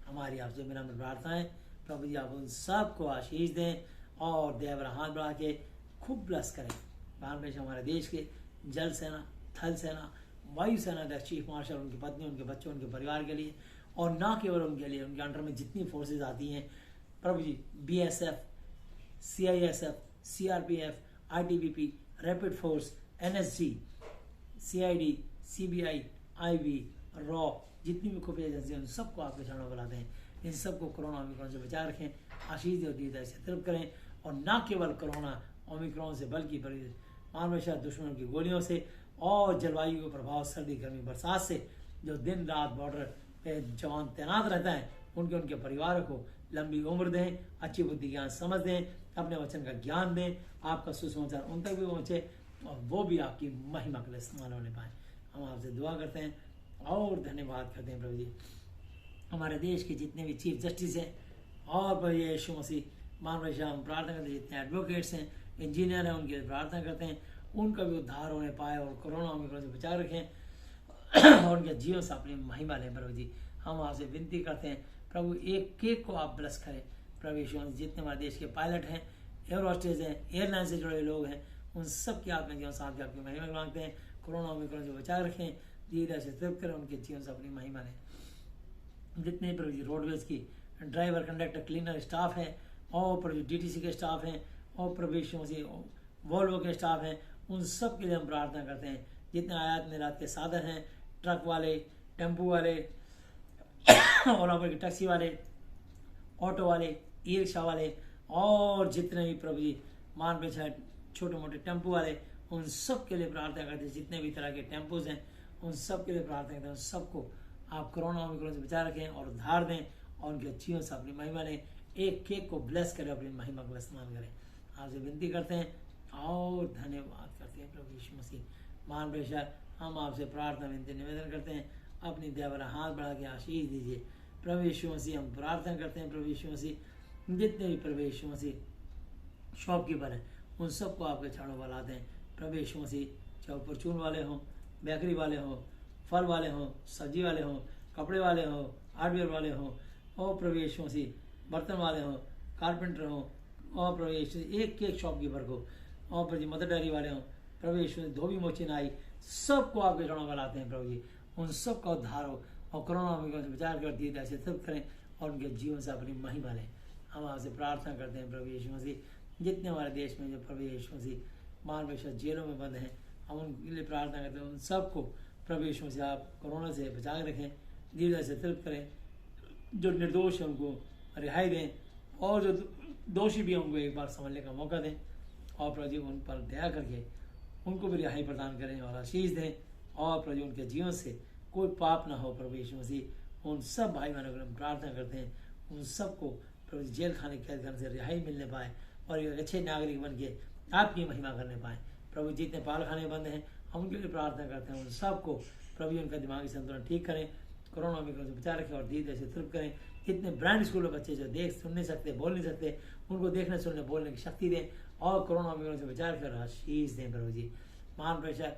हमारी आपसे मेरा प्रार्थना है प्रभु जी, आप उन सबको आशीष दें और देवर हाथ बढ़ा के खूब ब्लस करें। बाहर हमारे देश के जल सेना, थल सेना, वायु सेना अध्यक्ष, चीफ मार्शल, उनकी पत्नी, उनके बच्चों, उनके परिवार के लिए, और ना केवल उनके लिए, उनके अंडर में जितनी फोर्सेज आती हैं प्रभु जी, BSF, CISF, CRPF, ITBP, rapid force, NSG, CID, CBI, IB, raw, जितनी भी खुफिया एजेंसियां, उन सबको आपके चरणों बुलाते हैं। इन सबको कोरोना ओमिक्रॉन से बचाए रखें, आशीष और दीर्घायु से तृप्त करें और ना केवल कोरोना ओमिक्रॉन से, बल्कि मानवशा दुश्मनों की गोलियों से और जलवायु के प्रभाव, सर्दी गर्मी बरसात से। जो दिन रात बॉर्डर पे जवान तैनात रहता है, उनके परिवारों को लंबी उम्र दें, अच्छी बुद्धि ज्ञान समझ दें, अपने वचन का ज्ञान दें, आपका सुसमाचार उन तक भी पहुँचे और वो भी आपकी महिमा के लिए इस्तेमाल होने पाए। हम आपसे दुआ करते हैं और धन्यवाद करते हैं प्रभु जी। हमारे देश के जितने भी चीफ जस्टिस हैं और प्रभु यीशु मसीह मानवशा हम प्रार्थना करते हैं, जितने एडवोकेट्स हैं, इंजीनियर हैं, उनके लिए प्रार्थना करते हैं, उनका भी उद्धार होने पाए और कोरोना ओमिक्रॉन से बचा रखें और उनके जीवन से अपनी महिमा लें। प्रभु जी हम आपसे विनती करते हैं प्रभु, एक एक को आप ब्लेस करें प्रभु यीशु मसीह। जितने हमारे देश के पायलट हैं, एयर होस्टेज हैं, एयरलाइन से जुड़े लोग हैं, उन सब की आत्मा जीवन साथ आपकी महिमा मांगते हैं। कोरोना ओमिक्रॉन से बचा रखें, धीरे से तृप्त करें, उनके जीवन से अपनी महिमा लें। जितने प्रभु जी रोडवेज की ड्राइवर, कंडक्टर, क्लीनर स्टाफ है और प्रभु DTC के स्टाफ हैं और प्रभु यीशु मसीह वोल्वो के स्टाफ हैं, उन सब के लिए हम प्रार्थना करते हैं। जितने आयात निर्यात के साधन हैं, ट्रक वाले, टेम्पो वाले और आपके टैक्सी वाले, ऑटो वाले, ई रिक्शा वाले और जितने भी प्रभु जी मान पे छोटे मोटे टेम्पो वाले, उन सब के लिए प्रार्थना करते हैं। जितने भी तरह के टेम्पोज हैं, उन सब के लिए प्रार्थना करते हैं। उन सबको आप कोरोना ओमिक्रॉन से बचा रखें और उद्धार दें और उनके जीवन से अपनी महिमा लें। एक एक को ब्लेस करें, अपनी महिमा को इस्तेमाल करें। आपसे विनती करते हैं और धन्यवाद करते हैं प्रभु यीशु मसीह। मान बेशर हम आपसे प्रार्थना विनती निवेदन करते हैं, अपनी दया वाला हाथ बढ़ा के आशीष दीजिए प्रभु यीशु मसीह। हम प्रार्थना करते हैं प्रभु यीशु मसीह, जितने भी प्रभु यीशु मसीह शॉपकीपर हैं, उन सबको आपके चरणों पर लाते हैं प्रभु यीशु मसीह। चाहे परचून वाले हों, बेकरी वाले हों, फल वाले हों, सब्जी वाले हों, कपड़े वाले हों, हार्डवेयर वाले हों और प्रभु यीशु मसीह बर्तन वाले हों, कारपेंटर हों और प्रभु यीशु एक एक शॉपकीपर को और प्रभु जी मदर डेयरी वाले हों, प्रभु यीशु मसीह धोबी मोची नाई, सबको आपके चरणों पर लाते हैं प्रभु जी। उन सबका उद्धार हो और कोरोना से विचार कर दिए ऐसे तृप्त करें और उनके जीवन से अपनी महिमा लें। हम आपसे प्रार्थना करते हैं प्रभु यीशु मसीह, जितने हमारे देश में जो प्रभु यीशु मसीह मान बेशर जेलों में बंद हैं, हम उनके लिए प्रार्थना करते हैं। उन सबको प्रभु यीशु मसीह आप कोरोना से बचा के रखें, दीर्घ से तृप्त करें। जो निर्दोष है उनको रिहाई दें और जो दोषी भी हैं उनको एक बार समझने का मौका दें और प्रभु जी उन पर दया करके उनको भी रिहाई प्रदान करें और आशीष दें और प्रभु जी उनके जीवन से कोई पाप ना हो। प्रभु यीशु मसीह उन सब भाई बहनों को हम प्रार्थना करते हैं, उन सबको प्रभु जी जेल खाने कैद करने से रिहाई मिलने पाए और एक अच्छे नागरिक बन के आपकी महिमा करने पाए। प्रभु जितने पाल खाने बंद हैं, हम उनके लिए प्रार्थना करते हैं। उन सबको प्रभु उनका दिमागी संतुलन ठीक करें, कोरोना ओमिक्रॉन से बचा रखें और धीरे से तृप्त करें। जितने ब्रांड स्कूल में बच्चे जो देख सुन नहीं सकते, बोल नहीं सकते, उनको देखने सुनने बोलने की शक्ति दें और कोरोना ओमिक्रॉन से बचा रखें और आशीष दें प्रभु जी। मान प्रेशर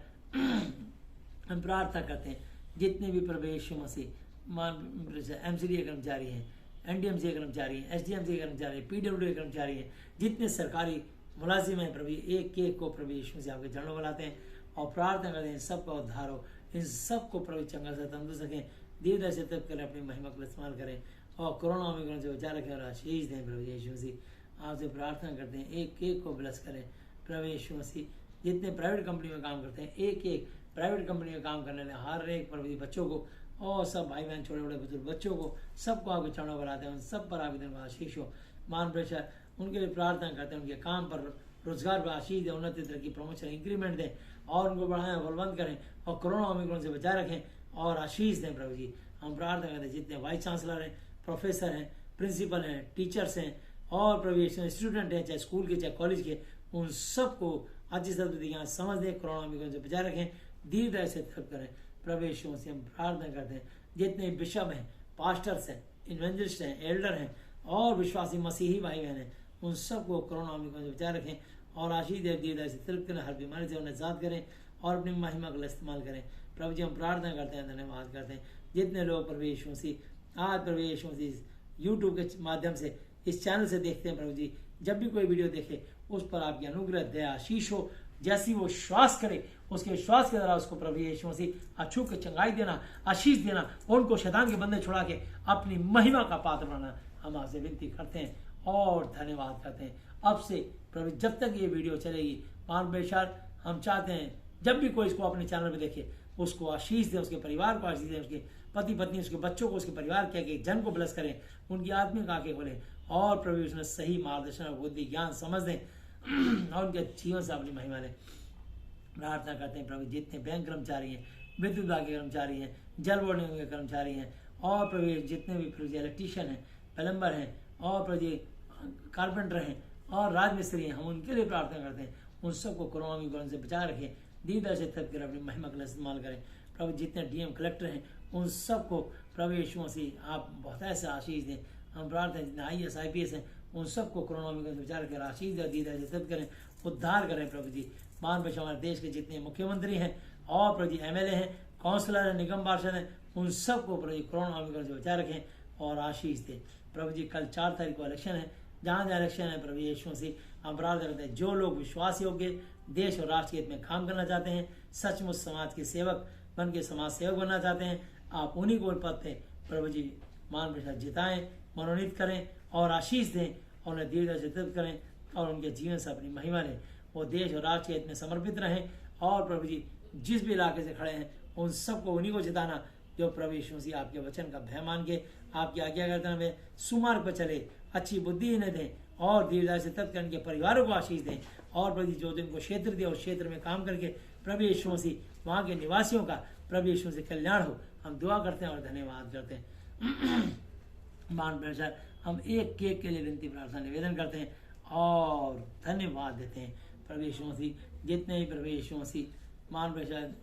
हम प्रार्थना करते हैं, जितने भी प्रभु यीशु मसीह मान प्रेशर MCD के कर्मचारी हैं, NDMC के कर्मचारी हैं, SDMC के कर्मचारी हैं, PWD के कर्मचारी हैं, जितने सरकारी मुलाजिम हैं प्रभु एक एक को प्रभु यीशु से आपके चरणों में लाते हैं और प्रार्थना करते हैं सबका उद्धार हो, इन सबको प्रभु चंगा से तंदुरुस्त रखें, धीरे से तब करें, अपनी महिमा को इस्तेमाल करें और कोरोना ओमिक्रॉन से बचा रखें और आशीष दें प्रभु यीशु मसीह। आपसे प्रार्थना करते हैं, एक एक को ब्लेस करें प्रभु यीशु मसीह। जितने प्राइवेट कंपनी में काम करते हैं, एक एक प्राइवेट कंपनी में काम करने वाले हर एक प्रभु बच्चों को और सब भाई बहन छोटे बड़े बुजुर्ग बच्चों को सबको आपके चरणों पर आते हैं, उन सब पर आपके दिन में आशीष हो। मान प्रेशर उनके लिए प्रार्थना करते हैं, उनके काम पर रोजगार पर आशीष दें, उन्नति तरह की प्रमोशन इंक्रीमेंट दें और उनको बढ़ाएं, बलवंत करें और कोरोना ओमिक्रॉन से बचा रखें और आशीष दें प्रभु जी। हम प्रार्थना करते हैं, जितने वाइस चांसलर हैं, प्रोफेसर हैं, प्रिंसिपल हैं, टीचर्स हैं और प्रभु स्टूडेंट हैं, चाहे स्कूल के चाहे कॉलेज के, उन सबको अच्छी तरह यहाँ समझ दें, कोरोना ओमिक्रॉन से बचा रखें, दीर्घ से तृप्त करें प्रभु यीशु से हम प्रार्थना करते हैं। जितने बिशप हैं, पास्टर्स हैं, इवेंजलिस्ट हैं, एल्डर हैं और विश्वासी मसीही भाई बहन हैं, उन सबको कोरोना ओमिक्रॉन से बचा रखें और आशीष देव दीर्घ से तृप्त करें, हर बीमारी से उन्हें आजाद करें और अपनी महिमा को इस्तेमाल करें। प्रभु जी हम प्रार्थना करते हैं, धन्यवाद करते हैं। जितने लोग प्रभु यीशु मसीह आज प्रभु यीशु मसीह यूट्यूब के माध्यम से इस चैनल से देखते हैं प्रभु जी, जब भी कोई वीडियो देखे उस पर आपकी अनुग्रह दया आशीष हो। जैसी वो श्वास करे उसके विश्वास के द्वारा उसको प्रभु यीशु मसीह अछू के चंगाई देना, आशीष देना और उनको शैतान के बंधन छुड़ा के अपनी महिमा का पात्र बनाना हम आपसे विनती करते हैं और धन्यवाद करते हैं। अब से प्रभु जब तक ये वीडियो चलेगी मान बेशर हम चाहते हैं जब भी कोई इसको अपने चैनल में देखे उसको आशीष दे, उसके परिवार को आशीष दे, उसके पति पत्नी, उसके बच्चों को, उसके परिवार के एक जन को ब्लेस करें, उनकी आत्मिक आंखें खोलें और प्रभु उसने सही मार्गदर्शन और बुद्धि ज्ञान समझ दें और उनके जीवन से अपनी महिमा लें। प्रार्थना करते हैं प्रभु जितने बैंक कर्मचारी हैं, विद्युत विभाग के कर्मचारी हैं, जल बोर्ड निगम के कर्मचारी हैं, और प्रभु जितने भी प्रभु इलेक्ट्रीशियन हैं, प्लम्बर हैं, और प्रभु कारपेंटर हैं, और राजमिस्त्री हैं, हम उनके लिए प्रार्थना करते हैं। उन सबको कोरोना विवरण से बचा रखें, दीदा से थक कर अपनी महिमा का इस्तेमाल करें। प्रभु जितने डीएम कलेक्टर हैं उन सबको प्रभु यीशु मसीह आप बहुत ऐसे आशीष दें। हम प्रार्थना जितने IAS IPS हैं उन सबको कोरोना विवरण से बचा रखें, आशीष दें, दीदा से थक करें, उद्धार करें। प्रभु जी मान बचा हमारे देश के जितने मुख्यमंत्री हैं, और प्रभु जी MLA हैं, काउंसलर हैं, निगम पार्षद हैं, उन सबको प्रभु जी कोरोना विवरण से बचा रखें और आशीष दें। प्रभु जी कल 4 तारीख को इलेक्शन है, जहाँ जहाँ इलेक्शन है प्रभु यीशु मसीह हम प्रार्थना करते हैं जो लोग विश्वास योग्य देश और राष्ट्र के हित में काम करना चाहते हैं, सचमुच समाज के सेवक बन के समाज सेवक बनना चाहते हैं, आप उन्हीं को पद पे प्रभु जी मान प्रसाद जिताएं, मनोनीत करें और आशीष दें, और उन्हें दीर्घ से करें और उनके जीवन से अपनी महिमा लें। वो देश और राष्ट्र के हित में समर्पित रहें, और प्रभु जी जिस भी इलाके से खड़े हैं उन सबको उन्हीं को जिताना जो प्रभु यीशु मसीह आपके वचन का भय मान के आपकी आज्ञाकारिता में सुमार्ग पर चले, अच्छी बुद्धि इन्हें दें, और दीर्घायु से तत्कर इनके परिवारों को आशीष दें। और प्रभु जी जो दिन को क्षेत्र दिया उस क्षेत्र में काम करके प्रभु यीशु मसीह वहाँ के निवासियों का प्रभु यीशु से कल्याण हो, हम दुआ करते हैं और धन्यवाद करते हैं। मान प्रचार हम एक केक के लिए विनती प्रार्थना निवेदन करते हैं और धन्यवाद देते हैं। प्रभु यीशु मसीह जितने ही प्रभु यीशु मसीह मान प्रचार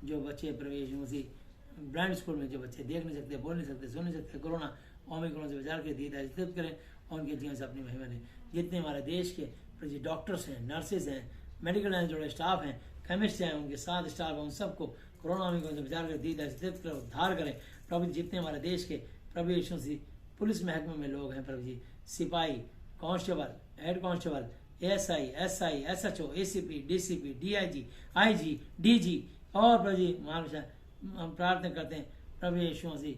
जो बच्चे प्रभु यीशु मसीह ब्रांड स्कूल में जो बच्चे देख नहीं सकते, बोल नहीं सकते, सुन नहीं सकते, कोरोना ओमिक्रॉन से बचा के दीदा करें और उनके जीवन से अपनी महिमा लें। जितने हमारे देश के प्रभु डॉक्टर्स हैं, नर्सेज हैं, मेडिकल लाइन जुड़े स्टाफ हैं, केमिस्ट हैं, उनके साथ स्टाफ हैं, उन सबको कोरोना ओमिक्रॉन से बचा कर दीदा कर उद्धार करें। प्रभु जितने हमारे देश के प्रभु यीशु मसीह पुलिस महकमे में लोग हैं प्रभु जी, सिपाही, constable, head constable, SI, SI, SHO, ACP, DCP, DIG, IG, DG, और प्रभु जी हम प्रार्थना करते हैं प्रभु यीशु मसीह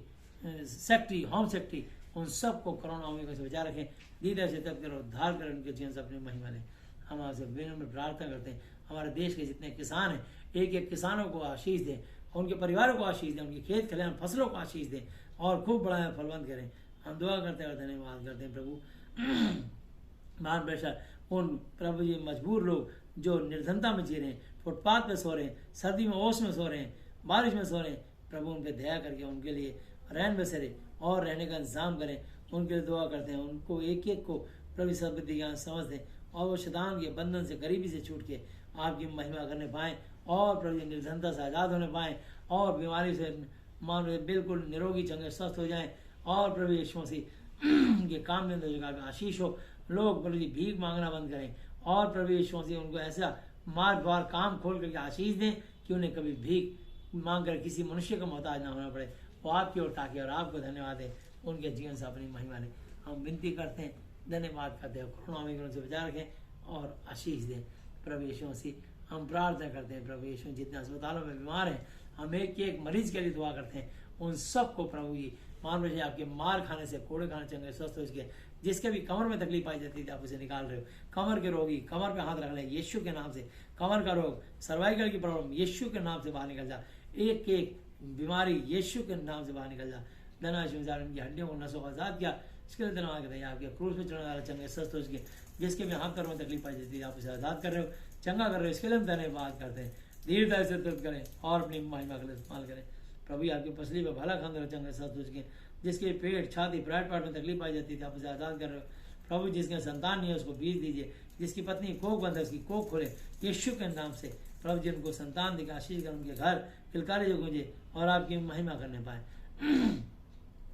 सेक्रेटरी, होम सेक्रेटरी, उन सबको कोरोना ओमिक्रॉन से बचा रखें, दीदा से तब कर उद्धार करें, उनके जीवन से अपनी महिमा लें। हम आपसे विनम्र प्रार्थना करते हैं हमारे देश के जितने किसान हैं एक एक किसानों को आशीष दें, उनके परिवारों को आशीष दें, उनके खेत खलिहान फसलों को आशीष दें और खूब बढ़ाएं, फलवंत करें। हम दुआ करते हैं और धन्यवाद करते हैं प्रभु। मान प्रेशर उन प्रभु जी मजबूर लोग जो निर्धनता में जी रहे हैं, फुटपाथ पे सो रहे हैं, सर्दी में ओस में सो रहे हैं, बारिश में सो रहे हैं, प्रभु उन पर दया करके उनके लिए रहन बसेरे और रहने का इंतजाम करें। उनके लिए दुआ करते हैं, उनको एक एक को प्रभु सद्बुद्धि ज्ञान समझ दें और वो शैतान के बंधन से, गरीबी से छूट के आपकी महिमा करने पाएं और प्रभु निर्धनता से आज़ाद होने पाएं और बीमारी से मान बिल्कुल निरोगी चंगे स्वस्थ हो जाएं और प्रभु यीशु मसीह के काम में जगह का आशीष हो। लोग प्रभु जी भीख मांगना बंद करें और प्रभु यीशु मसीह उनको ऐसा मार्ग द्वार काम खोल करके आशीष दें कि उन्हें कभी भीख मांग कर किसी मनुष्य का मोहताज ना होना पड़े। वो आपकी ओर ताकि और आपको धन्यवाद दें, उनके जीवन से अपनी महिमा लें। हम विनती करते हैं, धन्यवाद करते हैं, कोरोना ओमिक्रॉन से बचा रखें और आशीष दें। प्रभु यीशु मसीह हम प्रार्थना करते हैं प्रभु यीशु जितने अस्पतालों में बीमार हैं, हम एक एक मरीज के लिए दुआ करते हैं, उन सबको प्रभु जी मान लीजिए आपके मार खाने से, कोड़े खाने चंगे स्वस्थ हो सके। जिसके भी कमर में तकलीफ पाई जाती थी आप उसे निकाल रहे हो। कमर के रोगी कमर पे हाथ रख ले यीशु के नाम से। कमर का रोग, सर्वाइकल की प्रॉब्लम यीशु के नाम से बाहर निकल जा। एक एक बीमारी यीशु के नाम से बाहर निकल जा। धन्यवाद उनकी हड्डियों को नसों को आजाद किया, इसके लिए धन्यवाद करते हैं। आपके क्रूस पे चढ़ने वाला चंगे स्वस्थ हो सके। जिसके भी हाथ पैरों में तकलीफ पाई जाती है आप उसे आजाद कर रहे हो, चंगा कर रहे हो, इसके लिए हम धन्यवाद करते हैं। दीर्घता से दर्द करें और अपनी महिमा का इस्तेमाल करें। प्रभु आपकी पसली पे भला खान चंगे स्वस्थ हो सके। जिसके पेट, छाती, प्राइट पार्ट में तकलीफ पाई जाती थी आप उसे आजाद कर रहे हो। प्रभु जिसके संतान नहीं है उसको बीज दीजिए। जिसकी पत्नी कोख बंद है उसकी कोख खोले यीशु के नाम से। प्रभु जी उनको संतान देकर आशीष कर उनके घर किलकारे जो गूंजे और आपकी महिमा करने पाए।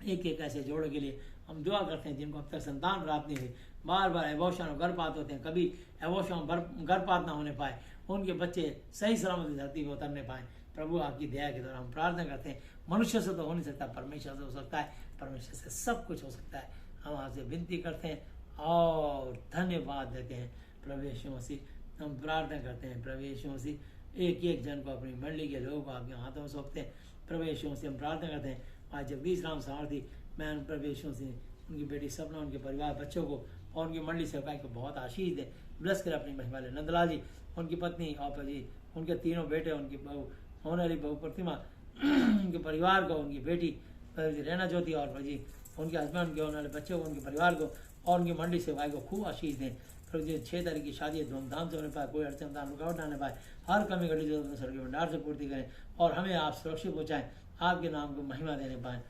एक एक ऐसे जोड़ों के लिए हम दुआ करते हैं जिनको अब तक संतान प्राप्त नहीं हुई, बार बार एबॉर्शन और गर्भपात होते हैं, कभी एबॉर्शन गर्भपात ना होने पाए, उनके बच्चे सही सलामत धरती पर उतरने पाए। प्रभु आपकी दया के द्वारा हम प्रार्थना करते हैं। मनुष्य से तो हो नहीं सकता, परमेश्वर से हो सकता है, परमेश्वर से सब कुछ हो सकता है। हम आपसे विनती करते हैं और धन्यवाद देते हैं। प्रभु यीशु मसीह हम प्रार्थना करते हैं। प्रभु यीशु मसीह एक एक जन को अपनी मंडली के लोगों को आपके हाथों में सौंपते हैं। प्रभु यीशु मसीह हम प्रार्थना करते हैं आज जगदीश राम सारथी मैं प्रभु यीशु मसीह उनकी बेटी सपना, उनके परिवार बच्चों को और उनकी मंडली सेवकाई को बहुत आशीष दे, ब्लेस कर अपनी महिमा ले। नंदलाल जी, उनकी पत्नी और जी उनके तीनों बेटे, उनकी बहू होने वाली बहू प्रतिमा, उनके परिवार को, उनकी बेटी रैना ज्योति और जी उनके हस्बैंड, उनके होने वाले बच्चों को, उनके परिवार को और उनकी मंडली सेवकाई को खूब आशीष दें। प्रभु जी 6 तारीख की शादी है, धूमधाम से होने पाए, कोई अड़चन दान रुकावट ना आने पाए, हर कमी घटी जो अपने स्वर्गीय भंडार से पूर्ति करें और हमें आप सुरक्षित पहुँचाएं, आपके नाम को महिमा देने पाएँ,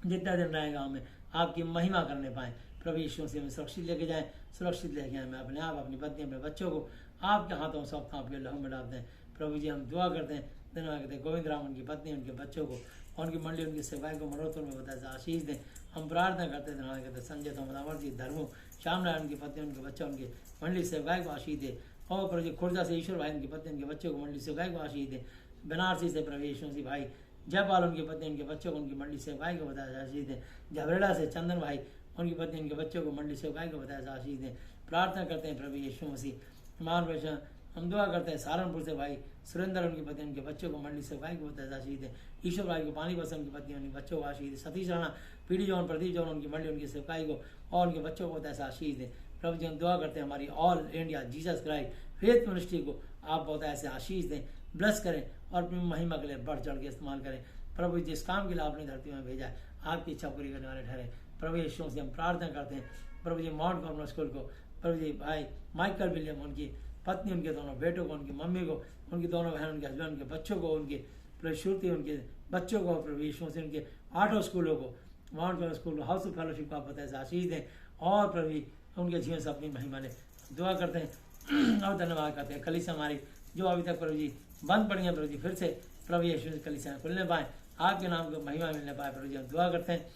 जितना दिन रहेगा हमें आपकी महिमा करने पाएँ। प्रभु यीशु से हमें सुरक्षित लेके जाएं, सुरक्षित लेके आए, मैं अपने आप, अपनी पत्नी, अपने बच्चों को आपके हाथों में सौंपता हूं, आपके लहू में डालते हैं। प्रभु जी हम दुआ करते हैं, धन्यवाद करते हैं गोविंद राम, उनकी पत्नी, उनके बच्चों को, उनकी मंडली, उनकी सेवाएं को मनोरथ में बताया आशीष दें। हम प्रार्थना करते हैं, धन्यवाद करते हैं संजय थोमस, अमर जी, धर्मू, श्याम नारायण की पत्नी, उनके बच्चे, उनके मंडली सेवाएं को आशीष दे। और प्रभु जी खुर्जा से ईश्वर भाई, उनकी पत्नी, उनके बच्चों को मंडली सेवाएं को आशीष दे। बनारसी से प्रभु यीशु मसीह भाई जयपाल, उनकी पत्नी, उनके बच्चों को, उनकी मंडली सेवाएं को बताया आशीष दें। झबरेड़ा से चंदन भाई, उनकी पत्नी, उनके बच्चों को मंडली सेवाएं को बताया आशीष दें। प्रार्थना करते हैं प्रभु यीशु मसीह मान वैसा हम दुआ करते हैं सहारनपुर से भाई सुरेंद्र, उनकी पत्नी, उनके बच्चों को मंडली सेवाएं को बताया आशीष दें। ईश्वर भाई को पानी बस, उनकी पत्नी, उनके बच्चों को आशीष दें। सतीश राणा, पीडी जौन, प्रदीप जौन, उनकी मंडली, उनकी सेवकाई को और उनके बच्चों को बताया आशीष दें। प्रभु जी हम दुआ करते हैं हमारी all India Jesus Christ faith ministry को आप बहुत ऐसे आशीष दें, ब्लेस करें और अपनी महिमा के लिए बढ़ चढ़ के इस्तेमाल करें। प्रभु जिस काम के लिए आपने धरती में भेजा है आपकी इच्छा पूरी करने वाले ठहरे। प्रभु यीशु से हम प्रार्थना करते हैं, प्रभु जी माउंट कार्मेल स्कूल को, प्रभु जी भाई माइकल विलियम, उनकी पत्नी, उनके दोनों बेटों को, उनकी मम्मी को, उनकी दोनों बहन, उनके हस्बैंड, उनके बच्चों को, उनके प्रभु श्रुति, उनके बच्चों को, प्रभु यीशु से उनके 8 स्कूलों को, माउंट कार्मेल स्कूल को, हाउस ऑफ फेलोशिप को आप बताए आशीष दें और प्रभु उनके जीवन से अपनी महिमा ले दुआ करते हैं और धन्यवाद करते हैं। कलीसिया हमारी जो अभी तक प्रभु जी बंद पड़ी है, प्रभु जी फिर से प्रभु यीशु से कलीसिया खुलने पाए, आपके नाम को महिमा मिलने पाए। प्रभु जी हम दुआ करते हैं,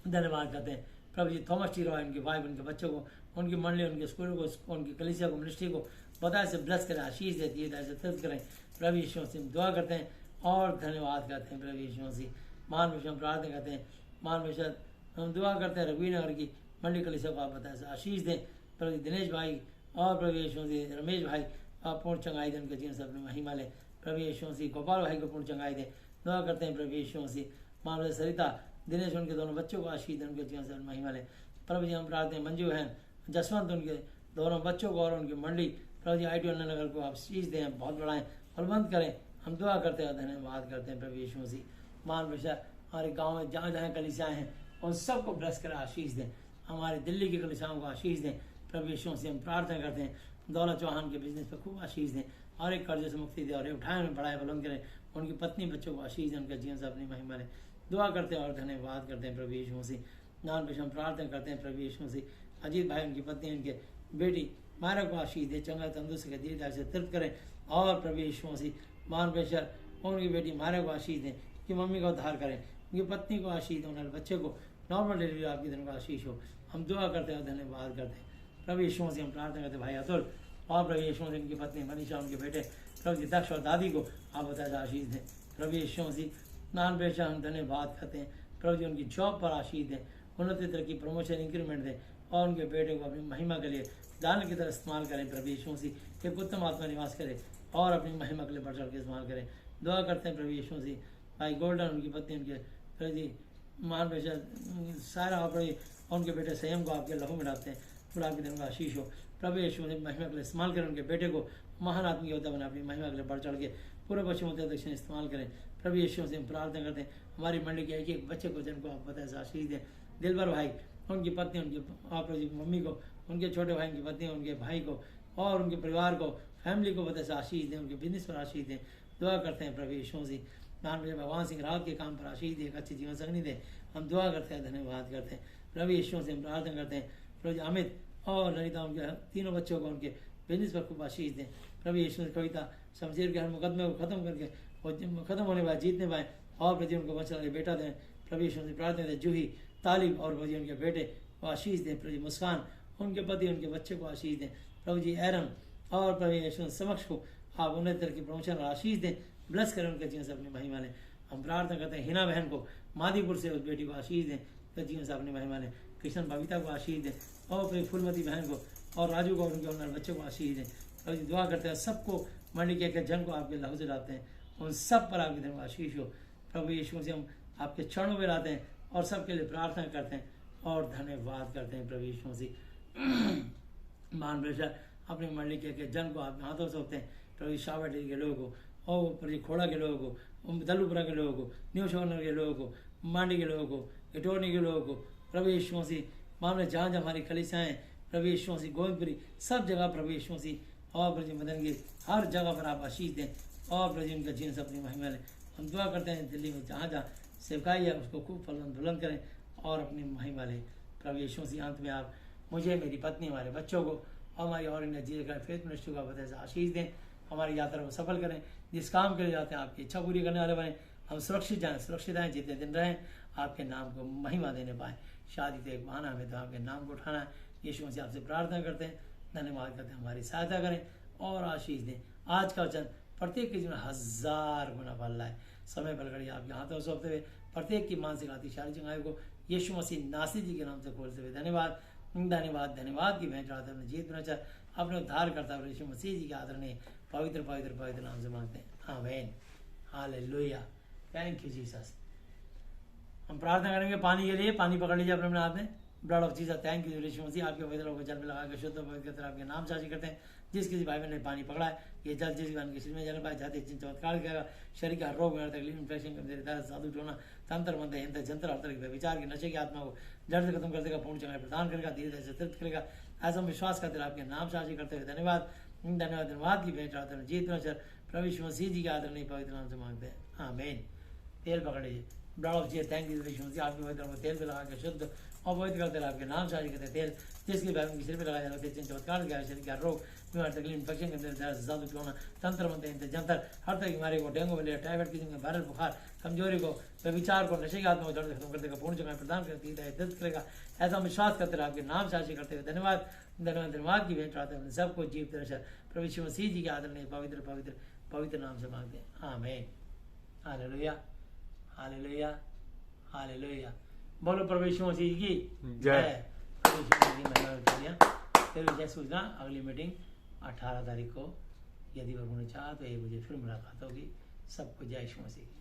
धन्यवाद करते हैं। प्रभु जी थॉमस टी रॉय, उनकी वाइफ, उनके बच्चों को, उनकी मंडली, उनके स्कूल को, उनकी कलीसिया को, मिनिस्ट्री को बताए से ब्लेस करें, आशीष दे दिए से तीर्थ करें। प्रभु यीशु से हम दुआ करते हैं और धन्यवाद करते हैं। प्रभु यीशु से मान विषय हम प्रार्थना करते हैं, मान विषय हम दुआ करते हैं रघुवीर नगर की मंडली कलीसिया को आप बताए से आशीष दें। प्रभु दिनेश भाई और प्रभु यीशु से रमेश भाई आप पूर्ण चंगाई दें, उनके जीवन से अपनी महिमा लें। प्रभु यीशु से गोपाल भाई को पूर्ण चंगाई दें, दुआ करते हैं। प्रभु यीशु से मान सरिता, दिनेश, उनके दोनों बच्चों को आशीष दें, उनके जीवन से महिमा लें। प्रभु जी हम प्रार्थना हैं मंजू बहन, जसवंत, उनके दोनों बच्चों को और उनकी मंडली, प्रभु जी ITO नगर को आप आशीष दें, बहुत बढ़ाएं और बंद करें। हम दुआ करते हैं, धन्यवाद करते हैं। प्रभु यीशु मसीह मान विषय हमारे गाँव में जहाँ जहाँ कलीसियाएँ हैं उन सबको ब्लेस करें, आशीष दें। हमारे दिल्ली की कलीसियाओं को आशीष दें। प्रभु यीशु से हम प्रार्थना करते हैं, दौलत चौहान के बिजनेस पर खूब आशीष दें और एक कर्ज से मुक्ति दें और एक उठाए में बढ़ाए बुलंद करें। उनकी पत्नी, बच्चों को आशीष दें, उनके जीवन से अपनी महिमा लें। दुआ करते हैं और धन्यवाद करते हैं प्रभु यीशु मसीह नाम पे हम प्रार्थना करते हैं। प्रभु यीशु मसीह अजीत भाई, उनकी पत्नी, उनके बेटी मायरा को आशीष दे, चंगा तंदुरुस्त के दीर्घायु से तृप्त करें। और प्रभु यीशु मसीह मान पेशर उनकी बेटी मायरा को आशीष दें, कि मम्मी का उद्धार करें, उनकी पत्नी को आशीष दें, उनके बच्चे को नॉर्मल डिलीवरी आपकी दिन को आशीष हो। हम दुआ करते हैं, धन्यवाद करते हैं। प्रभु यीशु मसीह हम प्रार्थना करते हैं भाई अतुल और प्रभु यीशु मसीह उनकी पत्नी मनीषा, उनके बेटे प्रभु जी दक्ष और दादी को आप बताए आशीष दें। प्रभु यीशु मसीह नान पेशा हम धन्यवाद करते हैं। प्रभु जी उनकी जॉब पर आशीष दें, उन्नति तरक्की, प्रमोशन, इंक्रीमेंट दें और उनके बेटे को अपनी महिमा के लिए दान की तरह इस्तेमाल करें। प्रभु यीशु मसीह एक उत्तम आत्मा निवास करे और अपनी महिमा के लिए बढ़ चढ़ के इस्तेमाल करें। दुआ करते हैं प्रभु यीशु मसीह भाई गोल्डन, उनकी पत्नी, उनके प्रभु जी मान पेशा सारा और उनके बेटे संयम को आपके लहू में डालते हैं, पूरा आपके दिन का आशीष हो। प्रभु यीशु मसीह महिमा के लिए इस्तेमाल करें, उनके बेटे को महान आत्मिक योद्धा बना अपनी महिमा के लिए बढ़ चढ़ के पूरे पश्चिम उत्तर दक्षिण इस्तेमाल करें। प्रभु यीशु से हम प्रार्थना करते हैं हमारी मंडली के एक एक बच्चे को जिनको आप बताए आशीष दें। दिलबर भाई, उनकी पत्नी, उनकी आप मम्मी को, उनके छोटे भाई, उनकी पत्नी, उनके भाई को और उनके परिवार को, फैमिली को बताए आशीष दें, उनके बिजनेस पर आशीष दें। दुआ करते हैं प्रभु यीशु से नाम भगवान सिंह रावत के काम पर आशीष दें, एक अच्छी जीवन संगनी दें। हम दुआ करते हैं, धन्यवाद करते हैं। प्रभु यीशु से हम प्रार्थना करते हैं प्रभु अमित और ललिता, उनके तीनों बच्चों को उनके बिजनेस पर खूब आशीष दें। प्रभु यीशु से कविता शमशेर के हर मुकदमे को खत्म करके और खत्म होने पाए, जीतने पाए और प्रभु उनको बच्चा बेटा दें। प्रभु यीशु से प्रार्थना दें जूही, तालिब और प्रभु उनके बेटे को आशीष दें। प्रभु मुस्कान, उनके पति, उनके बच्चे को आशीष दें। प्रभु जी एरम और प्रभु यीशु समक्ष को आप उन्नत तरह की प्रमोशन और आशीष दें, ब्लेस करें उनके जीवन से अपनी महिमा लें। हम प्रार्थना करते हैं हिना बहन को मादीपुर से उस बेटी को आशीष दें, तो जीवन से अपनी महिमा लें। कृष्ण बबीता को आशीष दें और फिर फूलमती बहन को और राजू को, उनके उनके बच्चों को आशीष दें। प्रभु जी दुआ करते हैं सबको मंडली के जन को आपके लहू से लाते हैं, उन सब पर आपके दिन आशीष हो। प्रभु यीशु से हम आपके चरणों में लाते हैं और सबके लिए प्रार्थना करते हैं और धन्यवाद करते हैं। प्रभु यीशु से महान प्रेशर अपनी मंडली के जन को आप हाथों से होते हैं। प्रभु शावटी के लोगों को और प्रभु खोड़ा के लोगों को, दलुपुरा के लोगों को, न्यू शोनर के लोगों को, मांडी के लोगों को, इटोनी के लोगों को, प्रभु यीशु मसीह मामले जहाँ जहाँ हमारी कलीसियाएँ प्रभु यीशु मसीह गोविंदपुरी सब जगह प्रभु यीशु मसीह और प्रभु मदन गिर हर जगह पर आप आशीष दें और प्रभु उनका जीवन से अपनी महिमा लें। हम दुआ करते हैं दिल्ली में जहाँ जहाँ सेवकाई है उसको खूब फलन बुलंद करें और अपनी महिमा लें। प्रभु यीशु मसीह अंत में आप मुझे, मेरी पत्नी, हमारे बच्चों को और हमारी और जीवन का फेथ मिनिस्ट्री का वजह से आशीष दें। हमारी यात्रा को सफल करें। जिस काम के लिए जाते हैं आपकी इच्छा पूरी करने वाले बने। हम सुरक्षित जाएं, सुरक्षित आएँ, जितने दिन रहें आपके नाम को महिमा देने पाएँ। शादी तो एक बहाना हमें तो आपके नाम को उठाना है। यीशु मसीह आपसे प्रार्थना करते हैं, धन्यवाद करते हैं, हमारी सहायता करें और आशीष दें। आज का वचन प्रत्येक के जीवन 1000 गुना फल लाए। समय बल घड़ी आपके हाथों में सौंपते हुए प्रत्येक की मानसिक आती शारीरिक चंगाई को यीशु मसीह नासिर जी के नाम से खोलते हुए धन्यवाद धन्यवाद धन्यवाद की भेंट चढ़ाते अपने जीत में अपने उद्धार करता हुए यीशु मसीह जी के आदरणीय पवित्र पवित्र पवित्र नाम से मांगते हैं, आमीन, हालेलुया, थैंक यू जीसस। हम प्रार्थना करेंगे पानी के लिए। पानी पकड़ लीजिए अपने हाथ में। Blood of Jesus, thank you Yeshu Masih, आपके पवित्र को जल में लगा के शुद्ध पवित्र करते आपके नाम साझी करते हैं। जिस किसी भाई बहन ने पानी पकड़ा है, ये जल जिस बहन के शरीर में जल पाए जाते चमत्कार करेगा। शरीर का रोग में तकलीफ इन्फेक्शन कमजोरी साधु टोना तंत्र मंत्र यंत्र जंत्र हर तरह के विचार की नशे की आत्मा को जड़ से खत्म कर देगा, पूर्ण चंगाई प्रदान करेगा, धीरे धीरे से तृप्त करेगा। ऐसा हम विश्वास करते हैं आपके नाम साझी करते हुए धन्यवाद धन्यवाद धन्यवाद की भेंट चढ़ाते हैं जीत में प्रभु यीशु मसीह जी के आदरणीय पवित्र नाम से मांगते हैं, आमीन। तेल पकड़ लीजिए। Blood of Jesus, thank you Yeshu Masih, आपके पवित्र को तेल पे लगा के शुद्ध और पवित्र करते हैं आपके नाम साझी करते हैं। तेल जिसके बैग की सिर पे लगाया जाता है चमत्कार गया शरीर का रोग बीमार तकलीफ इन्फेक्शन के अंदर जादू टोना तंत्र मंत्र जंतर हर तरह की बीमारी को डेंगू मलेरिया टाइफाइड किस्म के वायरल बुखार कमजोरी को विचार को नशे की आत्मा को जड़ से खत्म कर देगा, पूर्ण चंगाई प्रदान करती है, दर्द करेगा। ऐसा हम विश्वास करते रहे आपके नाम साझी करते हुए धन्यवाद धन्यवाद धन्यवाद की भेंट चढ़ाते हैं। सबको जीव तरह प्रभु यीशु मसीह जी के आदरणीय पवित्र पवित्र पवित्र नाम से मांगते हैं, आमीन, हालेलुया हालेलुया हालेलुया। बोलो प्रभु यीशु मसीह की जय। प्रभु यीशु मसीह की महिमा करिए। फिर विजय सूचना अगली मीटिंग 18 तारीख को, यदि वह होना चाह तो 1 बजे फिर मुलाकात होगी। सबको जय यीशु मसीह।